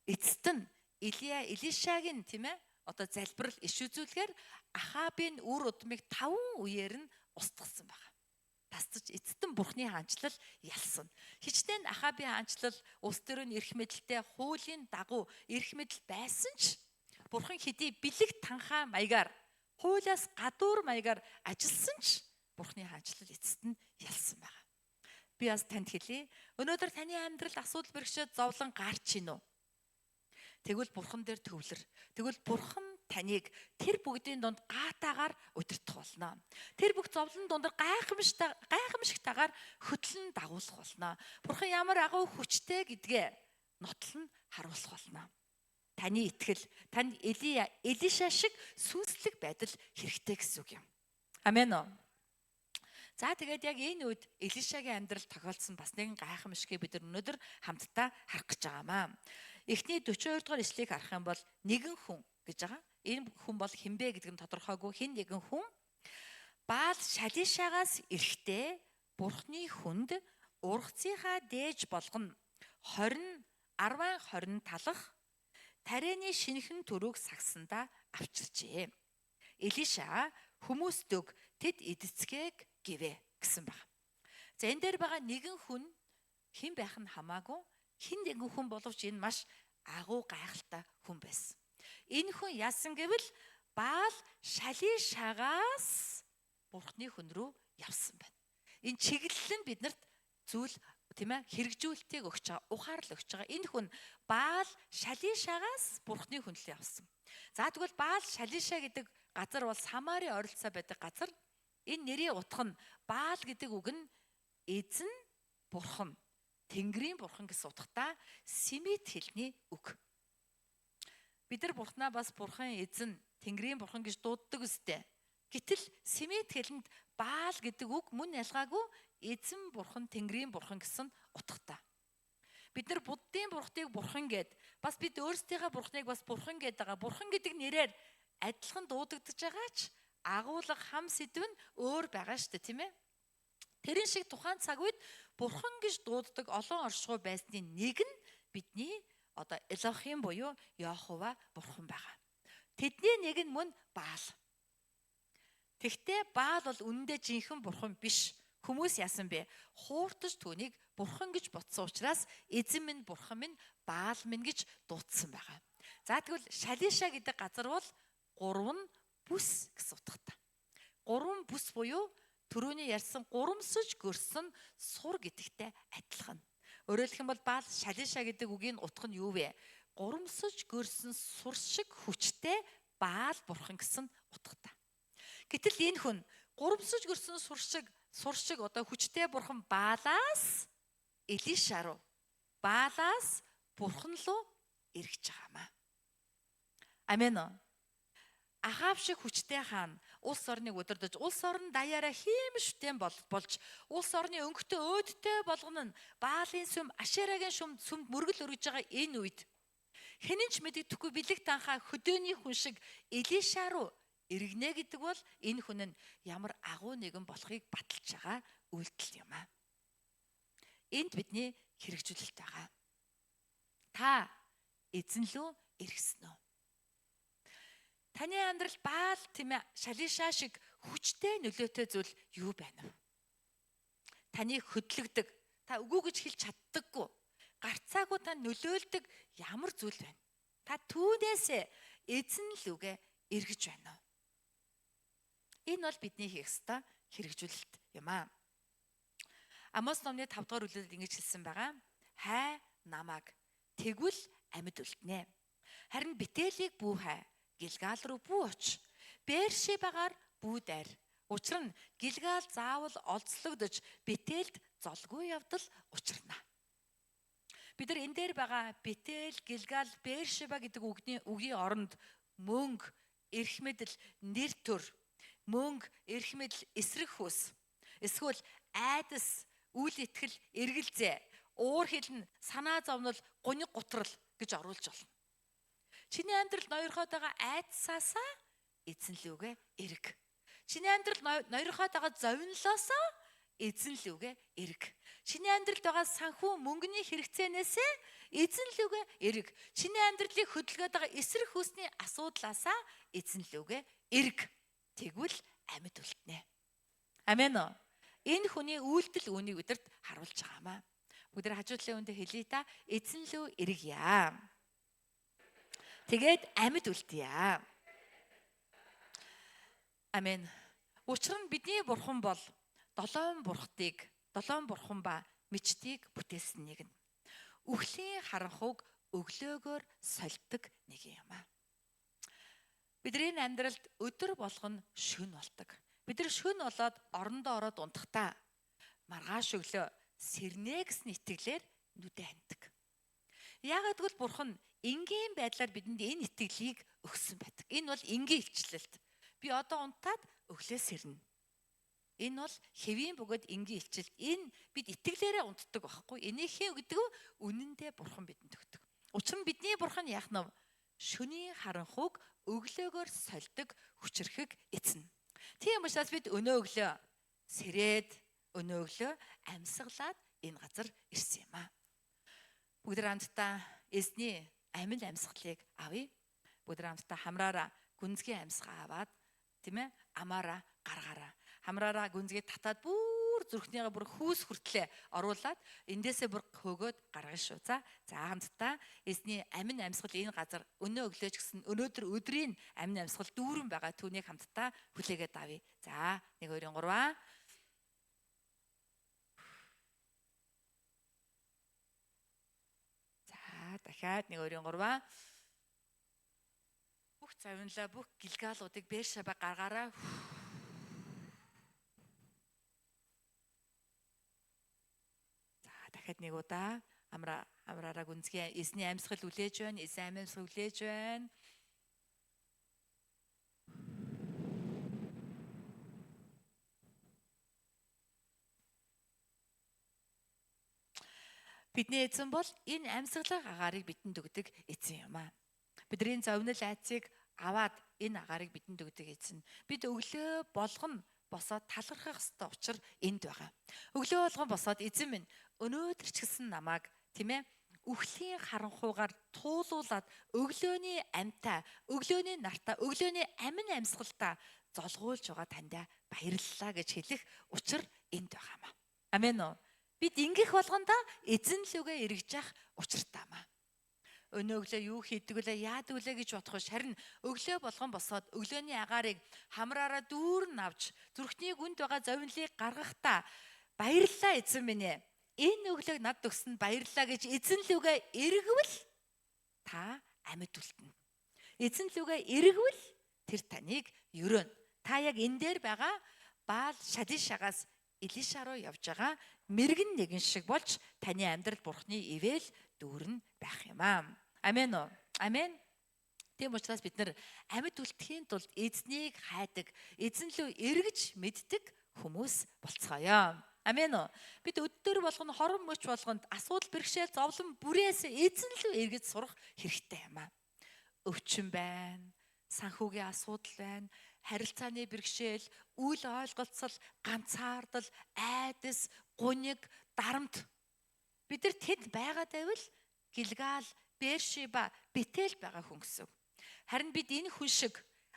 Эцэст нь Илия, Илишагийн, тийм ээ, одоо залбирал иш үзүүлгээр Ахабын үр удмыг 5 үеэр нь устгасан байна. Тасцаж эцэст нь бурхны хаанчлал ялсан. Хичнээн Ахабын хаанчлал улс төрийн эрх мэдэлтэй хуулийн дагуу эрх мэдэл байсан ч бурхан хэдий бэлэг танхаа маягаар хуулиас гадуур маягаар ажилласан ч бурхны хаанчлал эцэст нь ялсан байна. Би бас танд хэлье. Өнөөдөр таны амьдралд асуудал бэрхшээд зовлон гарч ийн үү? Тэгвэл бурхан дээр төвлөр. Тэгвэл бурхан таныг тэр бүгдийн дунд гаатаагаар удирдах болно. Тэр бүх зовлон дундar гайхамшигтайгаар хөтлөн дагуулах болно. Бурхан ямар агуу хүчтэй гэдгээ нотлон харуулах болно. Таны итгэл, танд Илия, Илиша шиг сүнслэг байдал хэрэгтэй гэсэн үг юм. Амен уу? За тэгээд яг энэ үед Илишагийн амьдрал тохиолдсон бас нэгэн гайхамшигыг бид өнөөдөр хамтдаа харах гэж байгаамаа. Эхний 42 дугаар ишлэгийг харах юм бол нэгэн хүн гэж байгаа. Энэ хүн бол хинбэ гэдэг нь тодорхойгүй. Хин нэгэн хүн Баал Шалишагаас эрэхтэй бурхны хүнд ургацынхаа дээж болгоно 10 талах тарианы шинэхэн төрөг сагсандаа авчирчээ. Илиша хүмүүстөг тэд эдэцгээг гэвэ гэсэн байна. За энэ дээр байгаа нэгэн хүн хэн байх нь хамаагүй, хин нэгэн хүн боловч энэ маш агуу гайхалтай хүн байсан. Энэ хүн яасан гэвэл Баал Шалишагаас бурхны хүн рүү явсан байна. Энэ чиглэл нь биднэрт зүйл, тийм ээ, хэрэгжүүлэлтийг өгч байгаа, ухаарл өгч байгаа. Энэ хүн Баал Шалишагаас бурхны хүн рүү явсан. За тэгвэл Баал Шалиша гэдэг газар бол Самарын ойролцоо байдаг газар. Энэ нэрийн утга нь Баал гэдэг үг нь эзэн бурхан, Тэнгэрийн бурхан гэсэн утгатай Семит хэлний үг. Бид нар бурхнаа бас бурхан, эзэн, Тэнгэрийн бурхан гэж дууддаг үстэй. Гэтэл Семит хэлэнд Баал гэдэг үг мөн ялгаагүй эзэн бурхан, Тэнгэрийн бурхан гэсэн утгатай. Бид нар буддын бурхтыг бурхан гэд, бас бид өөрсдийнхээ бурхныг бас бурхан гэд байгаа. Бурхан гэдэг нэрээр адилхан дуудагдж байгаа ч агуулга хам сэдв нь өөр байгаа шүү дээ, тийм ээ. Тэрэн шиг тухайн цаг үед бурхан гэж дууддаг олон оршихуй байсны нэг нь бидний одоо Элохим буюу Йохова бурхан байгаа. Тэдний нэг нь мөн Баал. Тэгтээ Баал бол үнэндээ жинхэнэ бурхан биш. Хүмүүс яасан бэ? Хууртаж түүнийг бурхан гэж ботсон учраас эзэн минь бурхан минь Баал минь гэж дуудсан байгаа. За тэгвэл Шалиша гэдэг газар бол 3 бүс гэсэн утгатай. 3 бүс буюу түрүүний ярьсан гурамсаж гөрсөн сур гэдэгтэй адилхан. Өөрөөр хэлэх юм бол Баал Шалиша гэдэг үгийн утга нь юу вэ? Гурамсаж гөрсөн сур шиг хүчтэй Баал бурхан гэсэн утгатай. Гэтэл энэ хүн гурамсаж гөрсөн сур шиг одоо хүчтэй бурхан Баалаас Элиша руу, Баалаас бурхан руу эргэж байгаамаа. Амен. Ахав шиг хүчтэй хаан улс орныг удирдах, улс орн даяараа хиймшвтэн болж, улс орны өнгөтэй өөдтэй болгоно нь Баалын сүм, Ашерагийн сүмд мөргөл өргөж байгаа энэ үед хэн ч мэддэхгүй бэлэг танхаа хөдөөний хүн шиг Элиша руу эргэнэ гэдэг бол энэ хүн нь ямар агуу нэгэн болохыг баталж байгаа үйлдэл юм аа. Энд бидний хэрэгжүүлэлт байгаа. Та эзэн лөө эргэсэн үү? Таны амьдрал Баал тийм ээ Шалиша шиг хүчтэй нөлөөтэй зүйл юу байна вэ? Таныг хөдлөгдөг, та үгүй гэж хэлж чаддаггүй, гарцаагүй та нөлөөлдөг ямар зүйл байна? Та түүнээсээ эзэн лүгээ эргэж байна уу? Энэ бол бидний хийх ёстой хэрэгжүүлэлт юм аа. Амос номны 5 дугаар бүлэгт ингэж хэлсэн байгаа. Хай намайг тэгвэл амьд үлднэ. Харин Бетелийг бүү хай, Гилгал руу бүү оч. Бершебагаар бүү дайр. Учир нь Гилгал заавал олзлогдож Бетелд золгүй явдал учирна. Бид нар энэ дээр байгаа Бетел, Гилгал, Бершеба гэдэг үгийн оронд мөнгө, эрх мэдэл, нэр төр, мөнгө, эрх мэдэл, эсрэг хүс, эсвэл айдас, үл итгэл, эргэлзээ, уур хилэн, санаа зовнол, гуниг гутрал гэж оруулж болно. Чиний амьдрал ноёрхоод байгаа айдсаасаа эзэн лүгээ эрг. Чиний амьдрал ноёрхоод байгаа зовнилоосоо эзэн лүгээ эрг. Чиний амьдралд байгаа санхүү мөнгөний хэрэгцээнээсээ эзэн лүгээ эрг. Чиний амьдралыг хөдөлгөөд байгаа эсрэг хүсний асуудлаасаа эзэн лүгээ эрг. Тэгвэл амьд үлднэ. Амен уу? Энэ хүний үйлдэл үүнийг бидэрт харуулж байгаамаа. Бүгд хажуудлын үндэ хэлье та эзэн лүү эргье. Тэгээд амьд үлдье. Амен. Учир нь бидний бурхан бол 7 бурхан ба мичтийг бүтээсэн нэг нь. Үхлийн харанхуг өглөөгөөр сольдог нэг юм аа. Бидний амьдралд өдөр болгоно шөнө болдог. Бид нар шөнө болоод орондоо ороод унтахтаа маргааш өглөө сэрнэ гэсэн итгэлээр нүдэ ханддаг. Яагаад гэвэл бурхан энгийн байдлаар бидэнд энэ итгэлийг өгсөн байдаг. Энэ бол энгийн илчлэлт. Би одоо унтаад өглөө сэрнэ. Энэ бол хэвийн бөгөөд энгийн илчлэлт. Энэ бид итгэлээрээ унтдаг байхгүй. Энийхээ гэдэг нь үнэндээ бурхан бидэнд өгдөг. Учир нь бидний бурхан яах нь шөнийн харанхуг өглөөгөөр сольдог хүчрхэг эзэн. Тийм учраас бид өнөө өглөө сэрээд өнөө өглөө амьсгалаад энэ газар ирсэн юм аа. Бүгд хамтдаа эзний амин амьсгалыг авъя. Бүгд хамтдаа хамраараа гүнзгий амьсгаа аваад тийм ээ амаараа гаргаараа. Хамраараа гүнзгий татаад бүр зүрхнийгээ бүр хүүс хүртлээ оруулаад эндээсээ бүр хөөгөөд гаргана шүү. За хамтдаа эзний амин амьсгал энэ газар өнөө өглөөч гэсэн өнөөдөр өдрийн амин амьсгал дүүрэн байгаа түүнийг хамтдаа хүлээгээд авъя. За 1 2 3. Дахиад 1 2 3. Бүх завинлаа бүх гэлгаалуудыг Бершеба гаргаараа. За дахиад нэг удаа амраараа гүнзгий эзний амьсгал үлээж байна. Эзэн амьсгал үлээж байна. Бидний эзэн бол энэ амьсгалын агаарыг бидэнд өгдөг эзэн юм аа. Бидний зовнил айцыг аваад энэ агаарыг бидэнд өгдөг эзэн. Бид өглөө болгоно босоод талархах ёстой учир энд байгаа. Өглөө болгон босоод эзэн минь өнөөдөр ч гэсэн намайг тийм ээ үхлийн харанхуйгаар туулуулаад өглөөний амьтаа, өглөөний нартаа, өглөөний амин амьсгалтаа золгуулж байгаа таньда баярлалаа гэж хэлэх учир энд байгаамаа. Амен уу? Бид ингэх болгондоо эзэн лүгээ эргэж явах учиртаамаа. Өнөө өглөө юу хийдэг вэ, яадаг вэ гэж бодох биш. Харин өглөө болгон босоод өглөөний агаарыг хамраараа дүүрэн авч зүрхний гүнд байгаа зовнилыг гаргахдаа баярлалаа эзэн минь ээ. Энэ өглөөг над өгсөнд баярлалаа гэж эзэн лүгээ эргэвэл та амьд үлдэнэ. Эзэн лүгээ эргэвэл тэр таныг өрөөнө. Та яг энэ дээр байгаа Баал Шалишагаас Илиша руу явж байгаа мэрэгэн нэгэн шиг болж таны амьдрал Бурхны ивэл дүүрэн байх юм аа. Амен уу? Амен. Тийм учраас бид нар амьд үлдэхийн тулд эзнийг хайдаг, эзэн лөө эргэж мэддэг хүмүүс болцгоё. Амен уу? Бид өдөр болгоно хорон мөч болгонд асуудал бэрхшээл зовлон бүрээс эзэн лөө эргэж сурах хэрэгтэй юм аа. Өвчин байна, санхүүгийн асуудал байна, харилцааны бэрхшээл, үл ойлголцол, ганцаардал, айдас, гуниг, дарамт. Бид нар тэд байгаад байвал Гилгал, Бершиба, Бетел байгаа хүн гэсэн. Харин бид энэ хүн шиг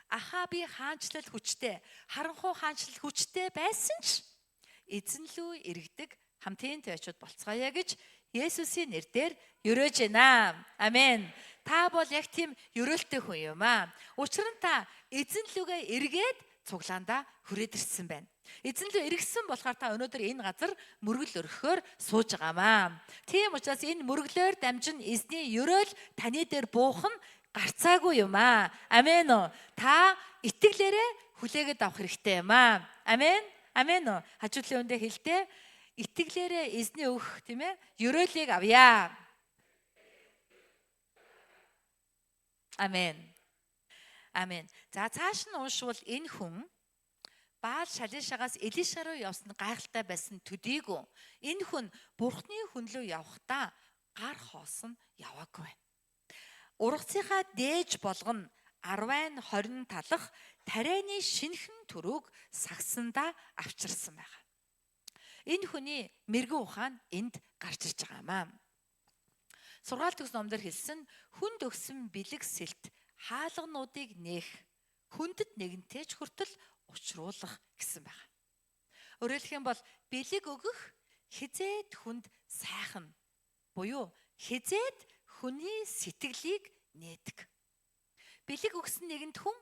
Ахабын хаанчлал хүчтэй, харанхуй хаанчлал хүчтэй байсан ч эзэн лүү эргдэг хамтын төвчүүд болцгоё гэж Есүсийн нэрээр өрөөж байна. Амен. Та бол яг тийм өрөөлтэй хүн юм аа. Учир нь та эзэн лүгээ эргээд цуглаандаа хүрээд ирсэн байна. Эзэн лүү эргэсэн болохоор та өнөөдөр энэ газар мөргөл өргөхөөр сууж байгаамаа. Тийм учраас энэ мөргөлөөр дамжин эзний өрөөл таны дээр буухан гарцаагүй юм аа. Амен уу. Та итгэлээрээ хүлээгээд авах хэрэгтэй юм аа. Амен. Амен уу. Хажуудлын өндөө хэлтэй. Итгэлээрээ эзний өгөх тийм ээ өрөөлийг авъя. Амен. Амен. За цааш нь уншвал энэ хүн Баал Шалишагаас Илиша руу явсан гайхалтай байсан төдийгүй энэ хүн Бурхны хүн рүү явахдаа гар хоосон яваагүй байна. Ургацынхаа дээж болгоно 10-20 талах тарианы шинхэн төрөг сагсандаа авчирсан байна. Энэ хүний мэрэгэн ухаан энд гарч ирж байгаамаа. Сургаалт төгс номдэр хэлсэн хүнд өгсөн бэлэг сэлт хаалгануудыг нээх хүндэт нэгэнтэй ч хүртэл учруулах гэсэн байна. Өөрөөр хэлэх юм бол бэлэг өгөх хизээд хүнд сайхан буюу хизээд хүний сэтгэлийг нээдэг. Бэлэг өгсөн нэгэнд хүн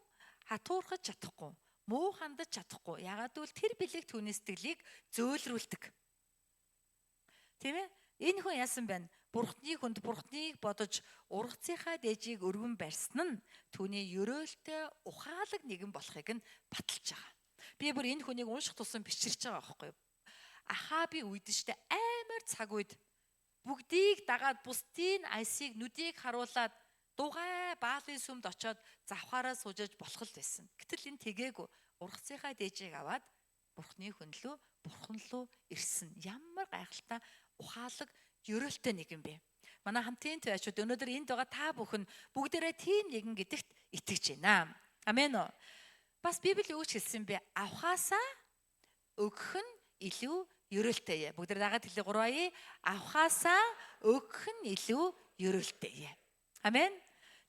хатуурхаж чадахгүй, муу хандаж чадахгүй. Ягаад гэвэл тэр бэлэг түүний сэтгэлийг зөөлрүүлдэг. Тийм ээ? Энэ хүн яасан байна? Бурхны хүнд Бурхныг бодож ургацынхаа дээжийг өргөн барьсан нь түүний өрөөлтэй ухаалаг нэгэн болохыг нь баталж байгаа. Би бүр энэ хүнийг унших тусам бичирч байгаа байхгүй юу? Ахабын үед штэ амар цаг үед бүгдийг дагаад бусдын айсыг нүдийг харуулад дугай Баалын сүмд очоод завхаараа суужж болох л байсан. Гэтэл энэ тэгээгүй ургацынхаа дээжийг аваад Бурхны хүн лөө Бурхан лөө ирсэн. Ямар гайхалтай ухаалаг өрөөлтэй нэг юм бэ. Манай хамтын төвчүүд өнөөдөр энд байгаа та бүхэн бүгдээрээ тийм нэгэн гэдэгт итгэж байна. Амен уу. Бас Библи юу ч хэлсэн бэ? Авахаасаа өгөх нь илүү өрөөлтэй. Бүгдээр дагаад хэлээ 3 авахаасаа өгөх нь илүү өрөөлтэй. Амен.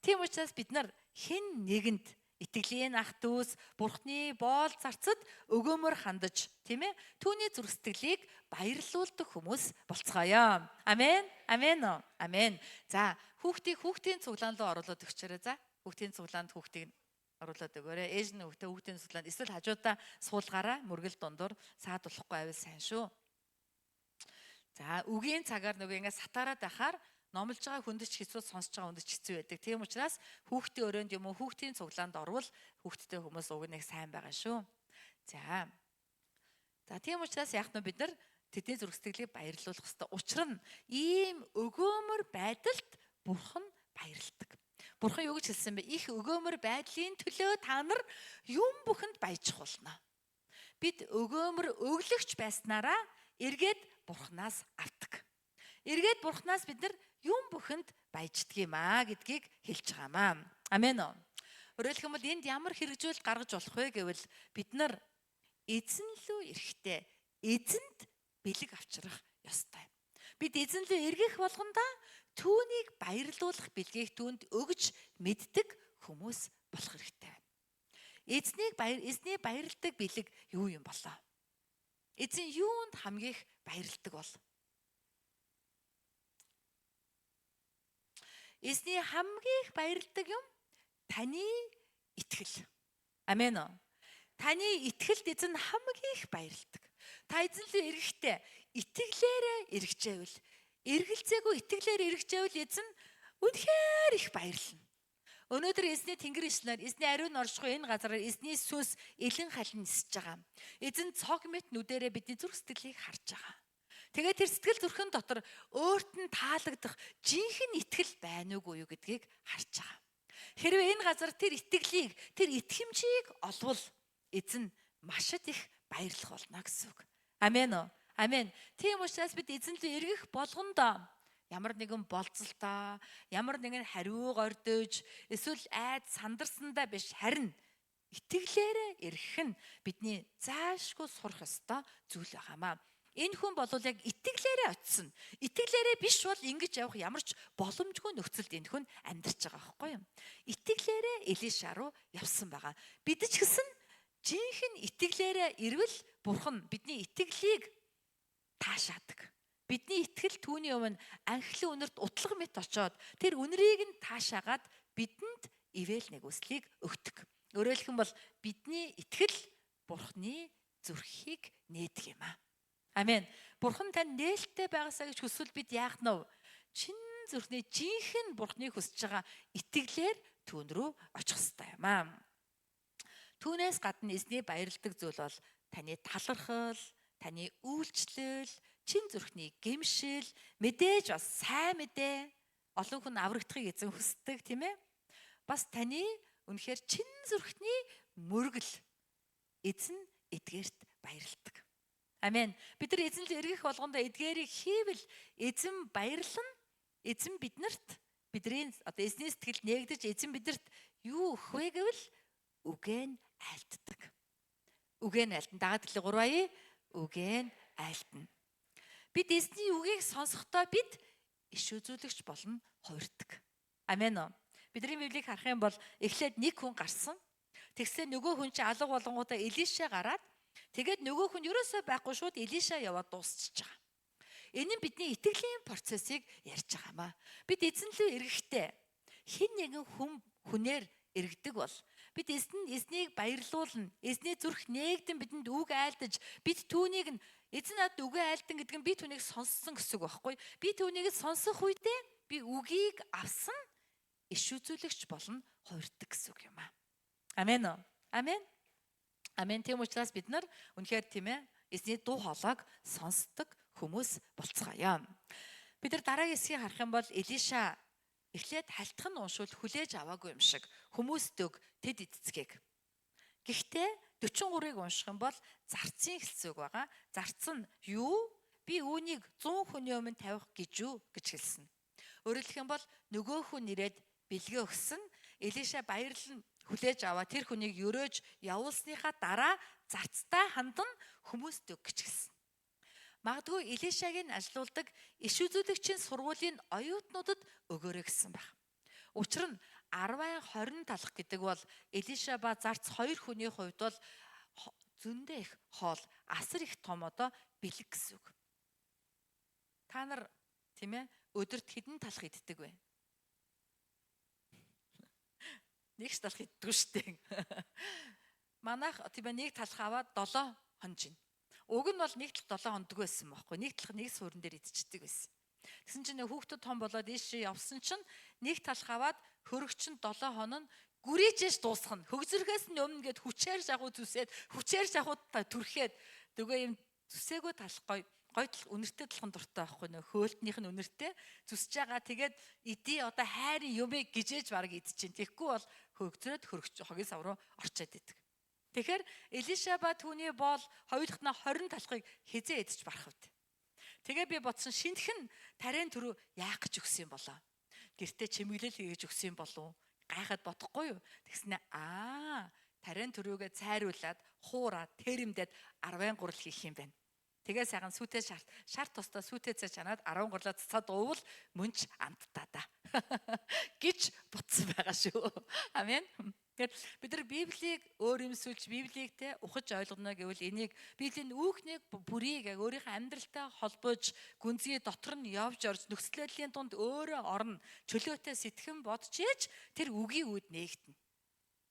Тийм учраас бид нар хэн нэгэнд итгэлийн ах дүүс Бурхны боол зарцад өгөөмөр хандаж, тийм ээ? Түүний зүрх сэтгэлийг баярлуулдаг хүмүүс болцгоё. Амен. Амен уу. Амен. За, хүүхдийн цуглаан руу оруулаад өгчээрэй. За, хүүхдийн цуглаанд хүүхдийг оруулаад өгөөрэй. Ээж нь хүүхдийн цуглаанд эсвэл хажуудаа суулгаараа мөргөл дундуур саад болохгүй байвал сайн шүү. За, үгийн цагаар нөгөө ингэ сатаараад байхаар номлож байгаа хүндэч хэцүү, сонсож байгаа хүндэч хэцүү байдаг. Тийм учраас хүүхдийн өрөөнд юм уу хүүхдийн цуглаанд орвол хүүхдтэй хүмүүс уг нэг сайн байгаа шүү. За тийм учраас яг нь бид нар тэдний зүрх сэтгэлийг баярлуулах хэрэгтэй. Учир нь ийм өгөөмөр байдалд Бурхан баярлдаг. Бурхан юу гэж хэлсэн бэ? Их өгөөмөр байдлын төлөө та нар юм бүхэнд баяжих болно. Бид өгөөмөр өглөгч байснараа эргээд Бурханаас авдаг. Эргээд Бурханаас бид нар юм бүхэнд баяждаг юм аа гэдгийг хэлж байгаамаа. Амен уу. Өөрөөр хэлбэл энд ямар хэрэгжүүлэлт гаргаж болох вэ гэвэл бид нар эзэн лөө эрэхтэй эзэнд бэлэг авчрах ёстой. Бид эзэн лөө эргэх болгондоо түүнийг баярлуулах бэлгийг түүнд өгж мэддэг хүмүүс болох хэрэгтэй байна. Эзний баярладаг бэлэг юу юм болоо? Эзэн юунд хамгийн их баярладаг бол? Эзний хамгийн их баярладаг юм таны итгэл. Амен уу? Таны итгэлд эзэн хамгийн их баярладаг. Та эзэн рүү эрэхтэй итгэлээрээ эргэжээвэл, эргэлзээгүй итгэлээр эргэжээвэл эзэн үнэхээр их баярлна. Өнөөдөр эзний тэнгэр ишлэр, эзний ариун оршихуй энэ газараар эзний сүнс элен халин нисэж байгаа. Эзэн цог мэт нүдэрээ бидний зүрх сэтгэлийг харж байгаа. Тэгээд тэр сэтгэл зүрхэн дотор өөрт нь таалагдах жинхэнэ итгэл байна уугүй юу гэдгийг харж байгаа. Хэрвээ энэ газар тэр итгэлийг, тэр итгэмжийг олвол эзэн маш их баярлах болно гэсэн үг. Амен уу? Амен. Тийм учраас бид эзэн рүү эргэх болгондоо ямар нэгэн болцолтой, ямар нэгэн хариу гордож, эсвэл айд сандарсандаа биш, харин итгэлээрээ эргэх нь бидний заашгүй сурах ёстой зүйл байгаамаа. Энэ хүн бол яг итгэлээрээ очисон. Итгэлээрээ биш бол ингэж явах ямар ч боломжгүй нөхцөлд энэ хүн амьдарч байгаа байхгүй юу? Итгэлээрээ Элиша руу явсан байгаа. Бид ч гэсэн жинхэнэ итгэлээрээ ирвэл Бурхан бидний итгэлийг таашаадаг. Бидний итгэл түүний өмнө анхлын үнэрт утлаг мэт очоод тэр үнэрийг нь таашаагаад бидэнд ивэл нэгүслийг өгдөг. Өөрөөр хэлбэл бидний итгэл Бурханы зүрхийг нээдэг юм аа. Амен. Бурхан тань нээлттэй байгаасаа гэж хүсвэл бид яах нь вэ? Чин зүрхний жинхэнэ Бурханыг хүсэж байгаа итгэлээр түүн рүү очих ёстой юм аа. Түүнээс гадна эзний баярладаг зүйл бол таны талархал, таны үйлчлэл, чин зүрхний гэмшил, мэдээж бас сайн мэдээ, олон хүн аврагдахыг эзэн хүсдэг, тийм ээ? Бас таны үнэхээр чин зүрхний мөргөл эзэн эдгээрт баярладаг. Амен. Бид нар эзэн л эргэх болгондоо эдгээрийг хийвэл эзэн баярлан, эзэн биднэрт бидний одоо эзний сэтгэл нээгдэж эзэн биднэрт юу өгөх вэ гэвэл үгэн айлтдаг. Үгэн айлтна. Дагаад гэлээ 3 үгэн айлтна. Бид эзний үгийг сонсохдоо бид иш үзүүлэгч болон хуурдаг. Амен уу. Бидний Библийг харах юм бол эхлээд нэг хүн гарсан. Тэгснэ нөгөө хүн чинь алга болонгуудаа Элиша гараад тэгээд нөгөө хүн ерөөсөө байхгүй шууд Элиша яваад дуусчихж байгаа. Энэ нь бидний итгэлийн процессыг ярьж байгаамаа. Бид эзэн лөө эргэхдээ хэн нэгэн хүнээр эргэдэг бол бид эзнийг баярлуулна. Эзний зүрх нээгдэн бидэнд үг айлдаж бид түүнийг нь эзэн над үг айлдан гэдэг нь би түүнийг сонссон гэсэн үг байхгүй. Би түүнийг сонсох үедээ би үгийг авсан иш үзүүлэгч болон хуурдаг гэсэн үг юм аа. Амен уу? Амен. Амен. Тийм учраас бид нар үнэхээр тийм ээ эзний дуу хоолойг сонсдог хүмүүс болцгаая. Бид нар дараагийн хэсгийг харах юм бол Элиша эхлээд халтхан уншвал хүлээж аваагүй юм шиг хүмүүстөг тэд эцэцгийг. Гэхдээ 43-ыг унших юм бол зарцын хэлцэг байгаа. Зарц нь юу? Би үүнийг 100 хүний өмнө тавих гэж юу гэж хэлсэн. Өөрөөр хэлэх юм бол нөгөө хүн ирээд бэлгээ өгсөн. Элиша баярлан хүлээж аваа тэр хүнийг өрөөж явуулсныхаа дараа зарцтай хандан хүмүүст өг гэж хэлсэн. Магадгүй Элишагийн ажилуулдаг иш үзүүлэгчийн сургуулийн оюутнуудад өгөөрэй гэсэн баг. Учир нь 10-20 талах гэдэг бол Элиша ба зарц 2 хүний хувьд бол зөндөө их хоол, асар их том одоо бэлэг гэсэн үг. Та нар тийм ээ өдөрт хэдэн талах иддэг вэ? Нэгш талах иддэг шүү дээ. Манайх тийм ээ нэг талах аваад 7 хонж ийн. Уг нь бол нэг талах 7 хондог байсан байхгүй. Нэг талах нэг суурин дээр идчихдэг байсан. Тэгсэн чинь хүүхдүүд том болоод ийшээ явсан чинь нэг талах аваад хөрөгч нь 7 хоног нь гүрийжээс дуусгах нь. Хөгзөрхөөс нь өмнө гээд хүчээр шахуу зүсээд хүчээр шахуудтай түрхээд тэгээ юм зүсээгөө талах гой үнэртэй талхан дуртай байхгүй нөө хөөлтнийх нь үнэртэй зүсэж байгаа. Тэгээд эдий одоо хайрын юмыг гижээж бараг идчихин. Тэгэхгүй бол хөгзрөөд хөрөгч хогийн сав руу орчоод идэг. Тэгэхээр Элиша ба түүний боол хоёулахнаа 20 талхыг хизээ идэж барах үт. Тэгээ би бодсон шинэхэн тарийн төрөө яах гэж өгсөн юм болоо. Гэртээ чимэглэл хийж өгсөн юм болов уу? Гайхаад бодохгүй юу? Тэгснэ тарийн төрөөгээ цайруулад хуураад тэрэмдээд 10 гурал хийх юм байна. Тэгээ сайхан сүйтэй шар тусдаа сүйтэйцээ чанаад 13 цацаа дуувал мөнч амттаа да гэж бутсан байгаа шүү. Амен. Тэгэхээр бид нар Библийг өөрөмсүүлж Библийг те ухаж ойлгоно гэвэл энийг Библийн үгнийг бүрийг яг өөрийнхөө амьдралтай холбож гүнзгий дотор нь явж орж нөхцөл байдлын дунд өөрөө орно чөлөөтэй сэтгэн бодж ээж тэр үгийн үд нээгдэнэ.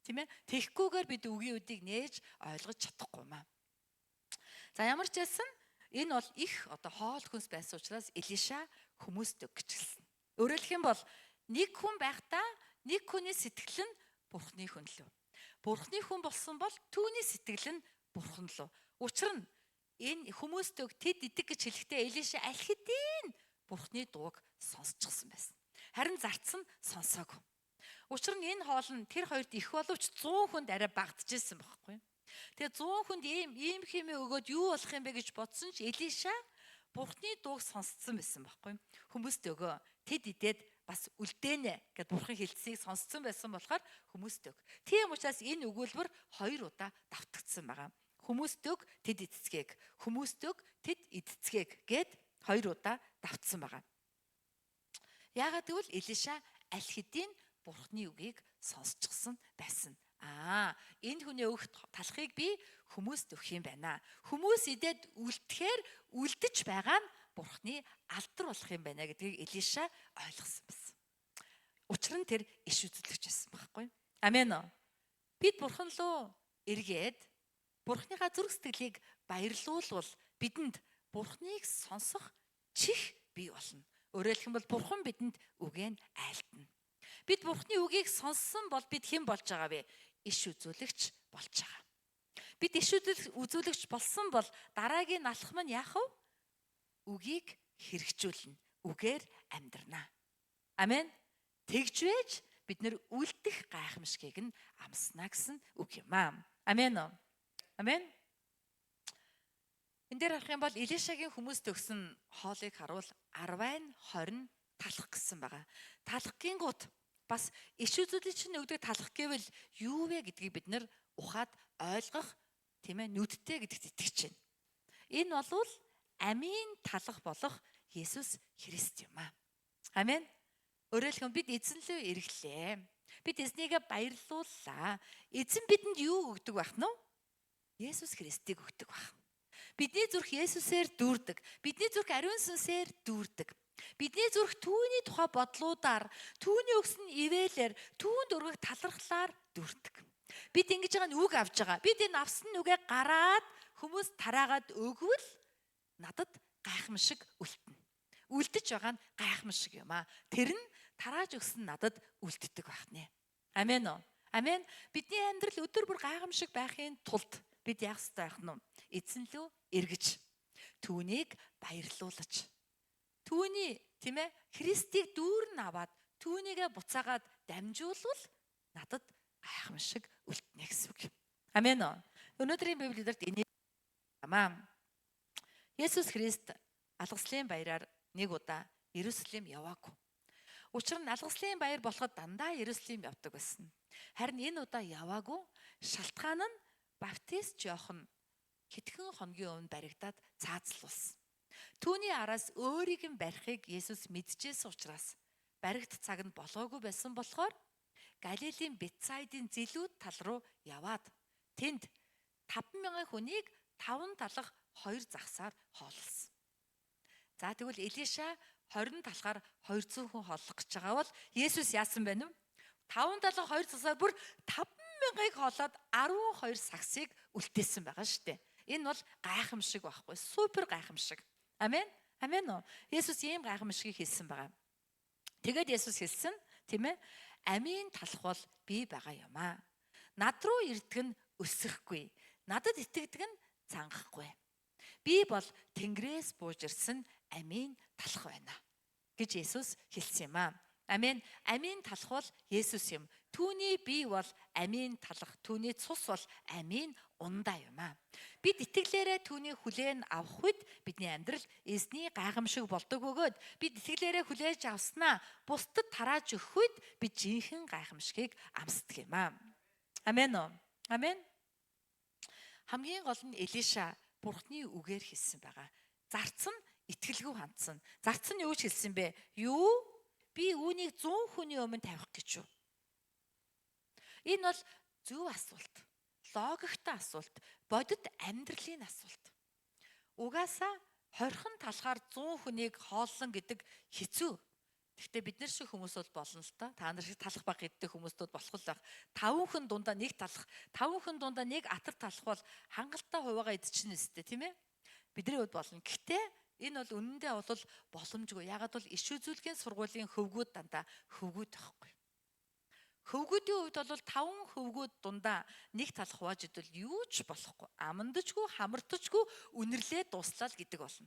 Тийм ээ? Тэгэхгүйгээр бид үгийн үдийг нээж ойлгож чадахгүй маа. За ямар ч байсан энэ бол их хоол хүнс байсан учраас Илиша хүмүүст өг гэж хэлсэн. Өөрөөр хэлэх юм бол нэг хүн байхдаа нэг хүний сэтгэл нь Бурхны хүн лөө. Бурхны хүн болсон бол түүний сэтгэл нь Бурхан лөө. Учир нь энэ хүмүүст өг тэд идэг гэж хэлэхдээ Илиша аль хэдийн Бурхны дууг сонсчихсан байсан. Харин зарцсан сонсоогүй. Учир нь энэ хоол нь тэр хоёрт их боловч 100 хүнд арай багдчихсан байхгүй. Тэгээ 100 хүнд ийм хэмээ өгөөд юу болох юм бэ гэж бодсон ч Илиша Бурхны дууг сонсцсон байсан байхгүй. Хүмүүст өгөө тэд идээд бас үлдээнэ гэд Бурхан хэлцсийг сонсцсон байсан болохоор хүмүүст өг. Тийм учраас энэ өгүүлбэр 2 удаа давтагдсан байгаа. Хүмүүст өг тэд идцгээг, хүмүүст өг тэд идцгээг гэд 2 удаа давтсан байгаа. Яагаад гэвэл Илиша аль хэдийн Бурхны үгийг сонсчихсан байсан. Энэ хүний өгөх талхыг би хүмүүст өгөх юм байна. Хүмүүс идээд үлдэхээр үлдэж байгаа нь Бурхны алдар болох юм байна гэдгийг Илиша ойлгосон байсан. Учир нь тэр иш үзүүлэгч байсан байхгүй. Амен. Бид Бурхан руу эргээд Бурхныхаа зүрх сэтгэлийг баярлуулвал бидэнд Бурхныг сонсох чих бий болно. Өөрөөр хэлэх юм бол Бурхан бидэнд үгэнд айлтна. Бид Бурхны үгийг сонссон бол бид хэн болж байгаа вэ? Иш үзүүлэгч болж байгаа. Бид иш үзүүлэгч болсон бол дараагийн алхам нь яах вэ? Үгийг хэрэгжүүлнэ. Үгээр амьдрнаа. Амен. Тэгж байж бид нэр үлдэх гайхамшигыг нь амснаа гэсэн үг юм аа. Амен. Амен. Энд дээр харах юм бол Илишагийн хүмүүст өгсөн хоолыг харуул 10-ын 20 талах гэсэн байгаа. Талахгийн гут бас иш үзүүлэгчийн өгдөг талах гэвэл юу вэ гэдгийг бид нэр ухаад ойлгох тийм ээ нүдтэй гэдэгт итгэж байна. Энэ бол амийн талах болох Есүс Христ юм аа. Амен. Өөрөөр хэлбэл бид эзэн лөө эргэлээ. Бид эзнийгээ баярлууллаа. Эзэн бидэнд юу өгдөг байх нь вэ? Есүс Христийг өгдөг байх. Бидний зүрх Есүсээр дүүрдэг. Бидний зүрх ариун сүнсээр дүүрдэг. Бидний зүрх түүний тухай бодлуудаар, түүний өгсөн ивэлэр, түүнд өргөх талархлаар дүүрдэг. Бид ингэж байгаа нь үг авж байгаа. Бид энэ авсан үгээ гараад хүмүүс тараагаад өгвөл надад гайхамшиг үлдэнэ. Үлдэж байгаа нь гайхамшиг юм аа. Тэр нь тарааж өгсөн надад үлддэг байх нэ. Амен уу? Амен. Бидний амьдрал өдөр бүр гайхамшиг байхын тулд бид яах ёстой байх нь? Эзэн лөө эргэж, түүнийг баярлуулж, түүний тийм ээ Христийг дүүрэн аваад, түүнийгээ буцаагаад дамжуулвал надад гайхамшиг үлдэнэ гэсэн үг. Амен уу? Өнөөдрийн Библиэд энийг амаа. Есүс Христ алгаслын баяраар нэг удаа Иерусалим яваагүй. Учир нь алгаслын баяр болоход дандаа Иерусалим явдаг байсан. Харин энэ удаа яваагүй. Шалтгаан нь баптист Иохан хэдхэн хоногийн өмнө баригдаад цаазлуулсан. Түүний араас өөрийг нь барихыг Есүс мэдчихсэн учраас баригт цаг нь болоогүй байсан болохоор Галилийн Бетсайдын зэлүүд тал руу яваад тэнд 5,000 хүнийг 5 талах 2 загсаар хооллосон. За тэгвэл Илиша 20 талахаар 200 хүн хооллох гэж байгаа бол Есүс яасан бэ нү? 5 талах 2 загсаар бүр 5,000-ыг хоолоод 12 сагсыг үлдээсэн байгаа шүү дээ. Энэ бол гайхамшиг байхгүй. Супер гайхамшиг. Амен. Амен уу? Есүс ийм гайхамшигыг хийсэн байгаа. Тэгээд Есүс хэлсэн, тийм ээ? Амийн талах бол би байгаа юм аа. Над руу ирдэг нь өсөхгүй. Надад итгэдэг нь цангахгүй. Би бол Тэнгэрээс бууж ирсэн амийн талах байна гэж Есүс хэлсэн юм аа. Амен. Амийн талах бол Есүс юм. Түүний бие бол амийн талах, түүний цус бол амийн ундаа юм аа. Бид итгэлээрээ түүний хүлээн авах үед бидний амьдрал эзний гайхамшиг болдог бөгөөд бид итгэлээрээ хүлээж авснаа бусдад тарааж өгөх үед бид жинхэнэ гайхамшигыг амсдаг юм аа. Амен уу? Амен. Хамгийн гол нь Илиша Бурхны үгээр хэлсэн байгаа. Зарц нь итгэлгүй хандсан. Зарц нь юу ч хэлсэн бэ? Юу? Би үүнийг 100 хүний өмнө тавих гэж юу? Энэ бол зөв асуулт. Логиктой асуулт. Бодит амьдралын асуулт. Угаасаа хорхон талахаар 100 хүнийг хооллон гэдэг хэцүү. Гэхдээ бид нар шиг хүмүүс бол болно л та. Та нар шиг талах баг гэдэг хүмүүстүүд болох л байх. 5 хүн дундаа нэг талах, 5 хүн дундаа нэг атар талах бол хангалттай хуваагаа идчихнэ үстэй, тийм ээ? Бидний хувьд болно. Гэхдээ энэ бол үнэндээ бол боломжгүй. Ягаад бол иш үзүүлгийн сургуулийн хөвгүүд дандаа хөвгүүд байхгүй. Хөвгүүдийн хувьд бол 5 хөвгүүд дундаа нэг талах хувааж идвэл юу ч болохгүй. Амандажгүй, хамартажгүй үнэрлээ дуслаа л гэдэг болно.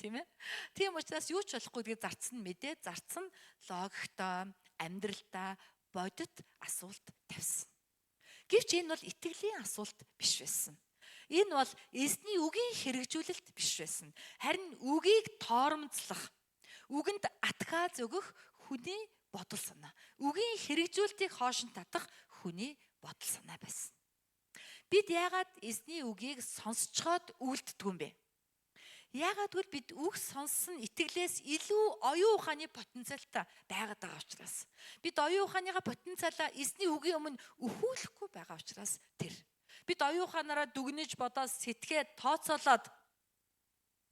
Тийм ээ? Тийм учраас юу ч болохгүй гэдгийг зарцсан мэдээ, зарцсан логиктой, амьдралдаа бодит асуулт тавьсан. Гэвч энэ бол итгэлийн асуулт биш байсан. Энэ бол эзний үгийн хэрэгжүүлэлт биш байсан. Харин үгийг тоормцлох, үгэнд атгаз өгөх хүний бодол санаа. Үгийн хэрэгжүүлтийг хоошин татах хүний бодол санаа байсан. Бид яагаад эзний үгийг сонсцоход үйлддэг юм бэ? Яагаад гэвэл бид үг сонссон итгэлээс илүү оюун ухааны потенциалтай байгаад байгаа учраас. Бид оюун ухааныхаа потенциалаа эзний үгийн өмнө өхүүлэхгүй байгаа учраас тэр. Бид оюун ухаанаараа дүгнэж бодоод сэтгээд тооцоолоод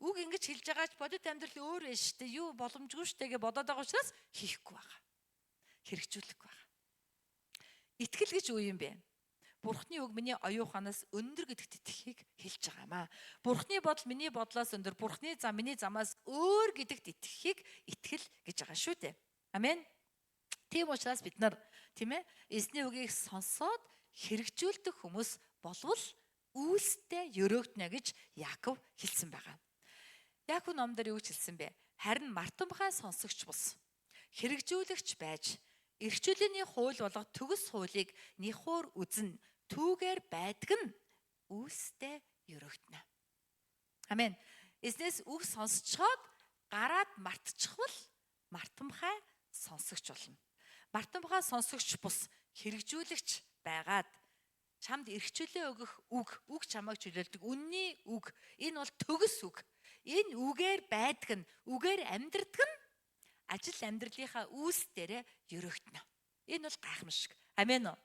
үг ингэж хэлж байгаач бодит амьдрал өөр байна шүү дээ. Юу боломжгүй шүү дээ гэж бодоод байгаа учраас хийхгүй байгаа. Хэрэгжүүлэхгүй байгаа. Итгэл гэж юу юм бэ? Бурхны үг миний оюун ухаанаас өндөр гэдэгт итгэхийг хэлж байгаа юм аа. Бурхны бодол миний бодлоос өндөр, Бурхны зам миний замаас өөр гэдэгт итгэхийг итгэл гэж байгаа шүү дээ. Амен. Тийм учраас бид нар тийм ээ эзний үгийг сонсоод хэрэгжүүлдэг хүмүүс болвол үйлстэй өрөөгднө гэж Яаков хэлсэн байгаа. Яаков номдэр юу хэлсэн бэ? Харин мартамхай сонсогч бус, хэрэгжүүлэгч байж, эрхчлөөний хууль болго төгс хуулийг нэхуур үзэн түүгээр байдаг нь үйлстэй өрөөгднө. Амен. Эзнээс үг сонсцоход гараад мартчихвал мартамхай сонсогч болно. Мартамхай сонсогч бус, хэрэгжүүлэгч байгаад чамд эрхчлөө өгөх үг чамайг чөлөөлдөг. Үнний үг. Энэ бол төгс үг. Энэ үгээр байдаг нь, үгээр амьдрдаг нь ажил амьдралынхаа үүс дээрээ өрөөгднө. Энэ бол гайхамшиг. Амен уу?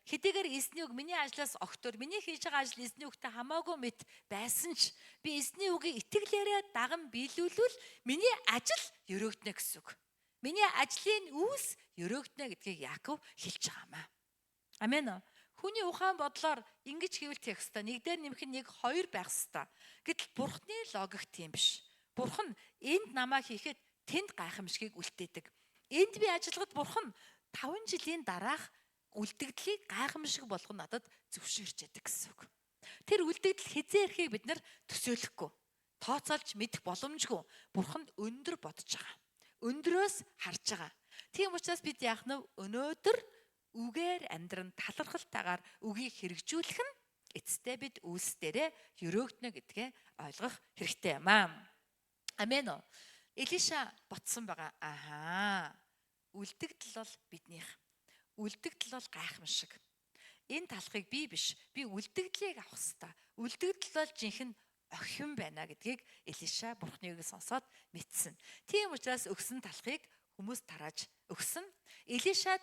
Хэдийгээр эзний үг миний ажлаас огтор, миний хийж байгаа ажил эзний үгтэй хамаагүй мэт байсан ч би эзний үгийг итгэлээрээ даган биелүүлвэл миний ажил өрөөгднө гэсэн үг. Миний ажлын үүс өрөөгднө гэдгийг Яаков хэлж байгаа юм аа. Амен уу? Хүний ухаан бодлоор ингэж хийвэл тех хэвээр нэг дээр нэмэх нь 1 2 байх хэвээр. Гэтэл Бурхны логик тийм биш. Бурхан энд намайг хийхэд тэнд гайхамшигыг үлдээдэг. Энд би ажиллахад Бурхан 5 жилийн дараах үлдэгдлийг гайхамшиг болгох надад зөвшөөрч яадаг гэсэн үг. Тэр үлдэгдэл хизээ ирэхийг бид нар төсөөлөхгүй. Тооцоолж мэдэх боломжгүй. Бурханд өндөр бодож байгаа. Өндрөөс харж байгаа. Тийм учраас бид яах нь өнөөдөр үгээр амьдран талархалтайгаар үгийг хэрэгжүүлэх нь эцэстээ бид үйлс дээрээ өрөөгднө гэдгээ ойлгох хэрэгтэй юм аа. Амен уу? Элиша ботсон байгаа. Ахаа. Үлдэгдэл бол биднийх. Үлдэгдэл бол гайхамшиг. Энэ талхыг би биш, би үлдэгдлийг авах хэрэгтэй. Үлдэгдэл бол жинхэнэ охин байна гэдгийг Элиша Бурхны үгийг сонсоод мэдсэн. Тийм учраас өгсөн талхыг хүмүүс тарааж өгсөн. Элишад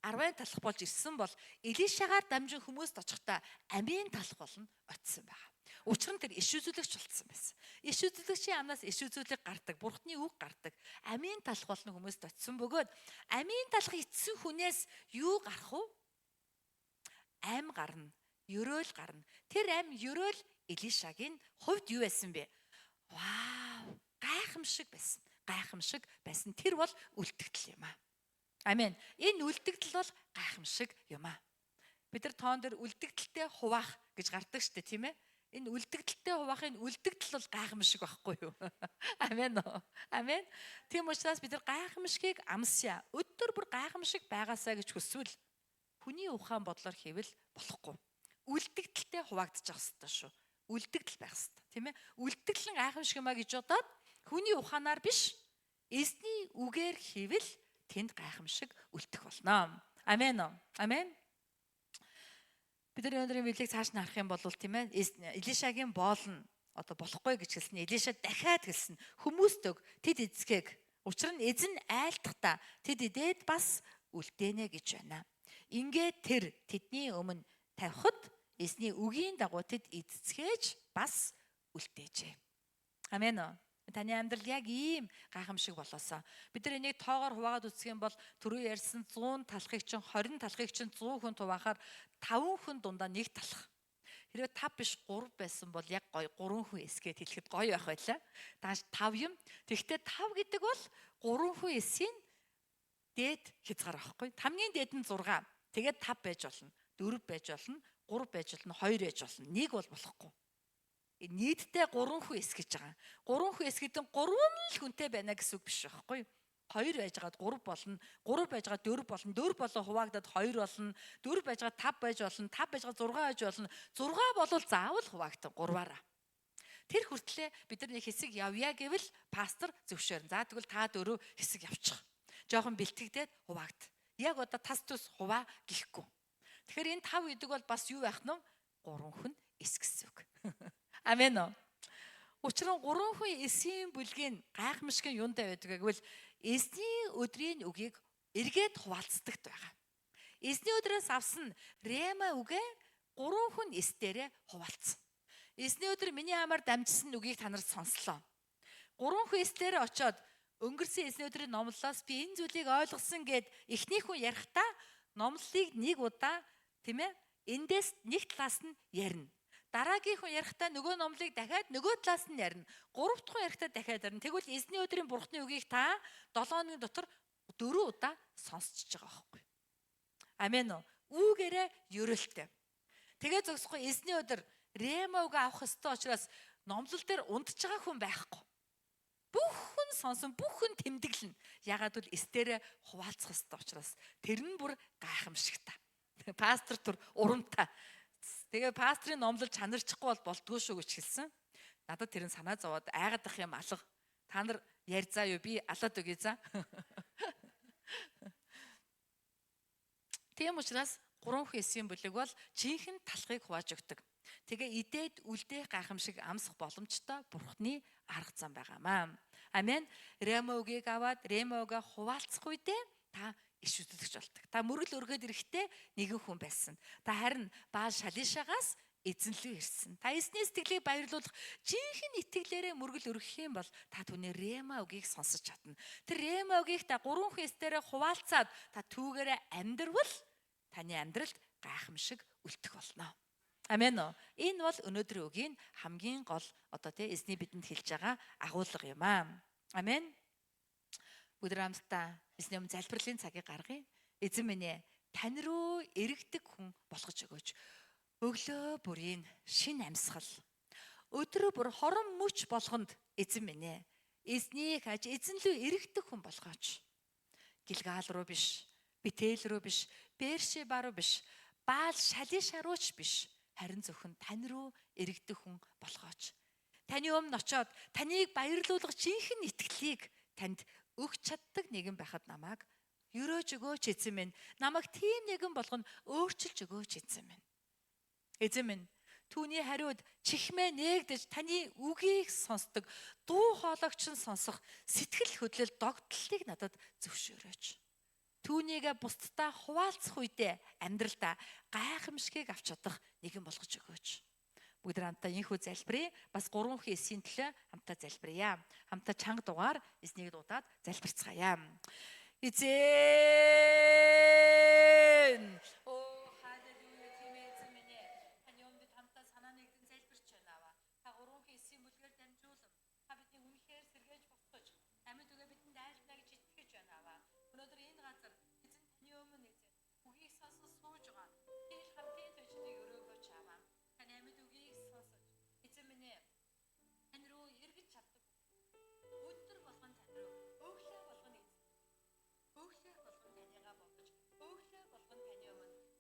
10 талх болж ирсэн бол Элишагаар дамжин хүмүүст очихдаа амийн талх болно очисон байгаа. Учир нь тэр иш үзүүлэгч болцсон байсан. Иш үзүүлэгчийн амнаас иш үзүүлэг гардаг, Бурхны үг гардаг. Амийн талх болно хүмүүст очисон бөгөөд амийн талх ицсэн хүнээс юу гарах вэ? Ам гарна, ёроол гарна. Тэр ам ёроол Элишагийн хувьд юу байсан бэ? Вау! Гайхамшиг байсан. Гайхамшиг байсан. Тэр бол үлдэгдэл юм аа. Амен. Энэ үлдэгдэл бол гайхамшиг юм аа. Бид нар тоон дээр үлдэгдэлтэй хуваах гэж гардаг шүү дээ, тийм ээ? Энэ үлдэгдэлтэй хуваахын үлдэгдэл бол гайхамшиг байхгүй юу? Амен уу? Амен. Тийм учраас бид нар гайхамшигыг амсъя. Өдөр бүр гайхамшиг байгаасаа гэж хүсвэл хүний ухаан бодлоор хийвэл болохгүй. Үлдэгдэлтэй хуваагдчих хэвээр шүү. Үлдэгдэл байх хэвээр, тийм ээ? Үлдэгдэл нь гайхамшиг юмаа гэж бодоод хүний ухаанаар биш, эзний үгээр хийвэл тэнд гайхамшиг үлдэх болно. Амен уу? Амен. Бид нар өнөөдрийн библийг цааш нь харах юм бол тийм ээ Илишагийн боол нь одоо болохгүй гэж хэлсэн. Илиша дахиад хэлсэн. Хүмүүст өг тэд эзэхэг. Учир нь эзэн айлтгата тэд идээд бас үлдээнэ гэж байна. Ингээд тэр тэдний өмнө тавихад эзний үгийн дагуу тэд эзэцгээж бас үлдээжээ. Амен уу. Таны амьдрал яг ийм гайхамшиг болоосаа. Бид нар энийг тоогоор хуваагаад үзэх юм бол түрүү ярьсан 100 талхыг чинь 20 талхыг чинь 100 хүн хуваахаар 5 хүн дундаа нэг талх. Хэрвээ 5 биш 3 байсан бол яг гоё 3 хүн эсгээд хэлэхэд гоё байх байлаа. Тааш 5 юм. Тэгэхдээ 5 гэдэг бол 3 хүн эсийн дээд хязгаар байхгүй. Хамгийн дээд нь 6. Тэгээд 5 байж болно. 4 байж болно. 3 байж болно. 2 байж болно. 1 бол болохгүй. Нийтдээ 3 хүн эс гэж байгаа. 3 хүн эс гэдэг нь 3 л хүнтэй байна гэсэн үг биш байхгүй. 2 байжгаад 3 болно. 3 байжгаад 4 болно. 4 болоо хуваагдаад 2 болно. 4 байжгаад 5 байж болно. 5 байжгаад 6 байж болно. 6 болвол заавал хуваагдсан 3-аараа. Тэр хүртлээр бид нар нэг хэсэг явъя гэвэл пастор зөвшөөрн. За тэгвэл та 4 хэсэг явчих. Жохон бэлтгэгдээд хуваагд. Яг одоо тас тус хуваа гэхгүй. Тэгэхээр энэ 5 гэдэг бол бас юу байх нь вэ? 3 хүн эс гэсэн үг. Амен уу. Учир нь 3 хүн эсийн бүлгийн гайхамшиг нь юунтай байдаг гэвэл эзний өдрийн үгийг эргээд хуваалцдагт байгаа. Эзний өдрөөс авсан рема үгээ 3 хүн эс дээрээ хуваалцсан. Эзний өдөр миний амаар дамжсан үгийг та нарт сонслоо. 3 хүн эс дээрээ очиод өнгөрсөн эзний өдрийн номлолоос би энэ зүйлийг ойлгосон гэд эхний хүн ярихдаа номлолыг нэг удаа тийм ээ эндээс нэг талаас нь ярина. Дараагийн хүн ярихдаа нөгөө номлыг дахиад нөгөө талаас нь ярина. 3 дахь хүн ярихдаа дахиад ярина. Тэгвэл эзний өдрийн бурхны үгийг та 7 хоногийн дотор 4 удаа сонсчихж байгаа байхгүй. Амен уу. Үүгээрээ ерөөлтэй. Тэгээ зогсохгүй эзний өдөр рема үг авах ёстой учраас номлол дээр унтж байгаа хүн байхгүй. Бүх хүн сонсон, бүх хүн тэмдэглэн. Ягаад гэвэл эстээрээ хуваалцах ёстой учраас тэр нь бүр гайхамшигтай. Пастор түр урамтай. Тэгээ пастрын номлол чанарчихгүй бол болдгоо шүү гэж хэлсэн. Надад тэр нь санаа зовоод айгаад ах юм алга. Та нар ярьь заа юу би алаад өгье за. Тийм учраас 3 хүн эсийн бүлэг бол жинхэнэ талхыг хувааж өгдөг. Тэгээ идээд үлдээх гайхамшиг амсах боломжтой бурхны арга зам байгаамаа. Амен. Рема үгийг аваад рема үгээ хуваалцах үедээ та иш үзүүлэгч болдог. Та мөргөл өргөд ирэхдээ нэгэн хүн байсан. Та харин Баал Шалишагаас эзэнлүү ирсэн. Та эзний сэтгэлийг баярлуулах жинхэнэ итгэлээрээ мөргөл өргөх юм бол та түүний рема үгийг сонсож чадна. Тэр рема үгийг та 3 хүн эсдэрээ хуваалцаад та түүгээрээ амьдрвал таны амьдралд гайхамшиг үлдэх болно. Амен уу. Энэ бол өнөөдрийн үгийн хамгийн гол одоо тий эзний бидэнд хэлж байгаа агуулга юм аа. Амен. Өдөр амтаа эзний өмнө залбирлын цагийг гаргая. Эзэн минь ээ тань руу эргдэг хүн болгож өгөөч. Өглөө бүрийн шин амьсгал. Өдрөө бүр хорон мөч болгонд эзэн минь ээ эзнийг хаж эзэнлүү эргдэг хүн болгооч. Гилгаал руу биш, Бэтэл рүү биш, Бершеба руу биш, Баал Шалиша рууч биш. Харин зөвхөн тань руу эргдэг хүн болгооч. Таны өмнө очиод таныг баярлуулах жинхэнэ итгэлийг танд өгч чаддаг нэгэн байхад намайг өрөөж өгөөч эзэн минь. Намайг тийм нэгэн болгоно өөрчилж өгөөч эзэн минь. Эзэн минь түүний хариуд чихмээ нээгдэж таны үгийг сонсдог дуу хоолойгч нь сонсох сэтгэл хөдлөл догтлыг надад зөвшөөрөөч. Түүнийгээ бусдаа хуваалцах үедээ амьдралдаа гайхамшигыг авч чадах нэгэн болгож өгөөч. Бүгд хамтдаа инхүү залбирая. Бас 3 хүн эсийн төлөө хамтдаа залбирая. Хамтдаа чанга дугаар эзнийг дуудаад залбирцгаая. Эзэн! Оо халелуя тийм эзэн минь ээ. Таны өмнө бид хамтдаа санаа нэгдэн залбирч байна аваа. Та 3 хүн эсийн бүлгээр дамжуулан та бидний үнэхээр сэргээж босгож амьд үгээ бидэнд айлтнаа гэж итгэж байна аваа. Өнөөдөр энэ газар эзэн таны өмнө эзэн үгийг сонсож сууж байгаа. Тэл хамтын төчнийг өрөөгөөч аваа. Таны амьд үгийг сонсож эзэн минь ээ тань руу эргэж чаддаг. Өдөр болгон тань руу өглөө болгон эзэн. Өглөө болгон таньгаа бодож, өглөө болгон таны өмнө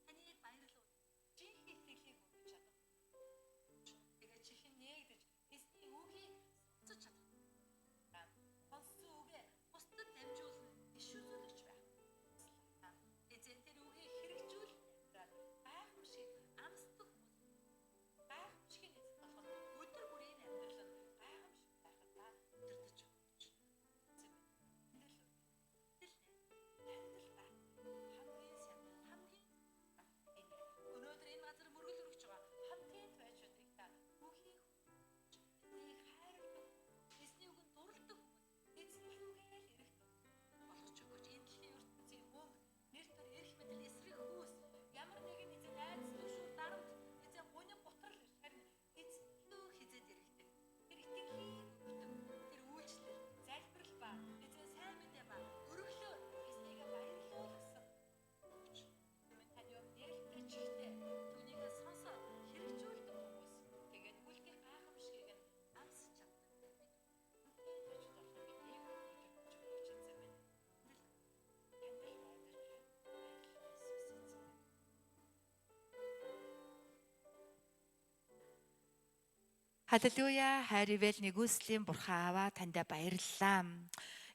Халелуя, хайр ивэл нэгүслийн бурхан аваа таньда баярлалаа.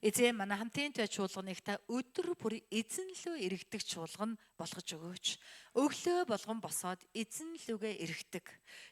Эзэн манай хамтын төв чуулганыг та өдөр бүр эзэн лөө иргэдэг чуулган болгож өгөөч. Өглөө болгон босоод эзэн лүгээ иргэдэг.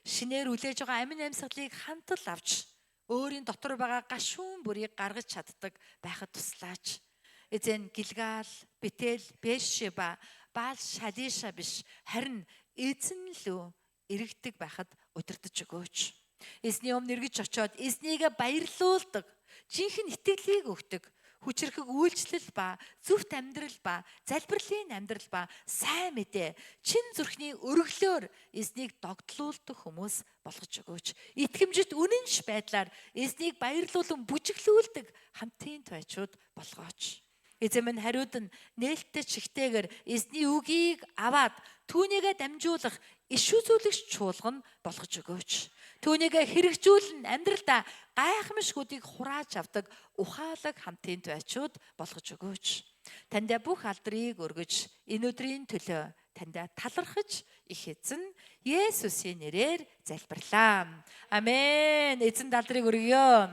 Шинээр үлээж байгаа амин амьсгалыг хантал авч өөрийн дотор байгаа гашуун бүрийг гаргаж чаддаг байхад туслаач. Эзэн Гилгал, Бетел, Бешеба, Баал Шалиша биш харин эзэн лөө иргэдэг байхад удирдах өгөөч. Эзний өмнө эргэж очиод эзнийгээ баярлуулдаг, жинхэнэ итгэлийг өгдөг, хүчрхэг үйлчлэл ба зөвхт амьдрал ба залбирлын амьдрал ба сайн мэдээ, чин зүрхний өргөлөөр эзнийг догтлуулдаг хүмүүс болгож өгөөч. Итгэмжит үнэнш байдлаар эзнийг баярлуулан бүжиглүүлдэг хамтын тойчууд болгооч. Эзэн минь хариуд нь нээлттэй чихтэйгээр эзний үгийг аваад түүнийгээ дамжуулах иш үзүүлэгч чуулган болгож өгөөч. Түүнийгээ хэрэгжүүлэн амьдралдаа гайхамшгуудыг хурааж авдаг ухаалаг хамтын тойчууд болгож өгөөч. Таньда бүх алдрыг өргөж энэ өдрийн төлөө таньда талархаж их эзэн Есүсийн нэрээр залбирлаа. Амен. Эзэнд алдрыг өргөё.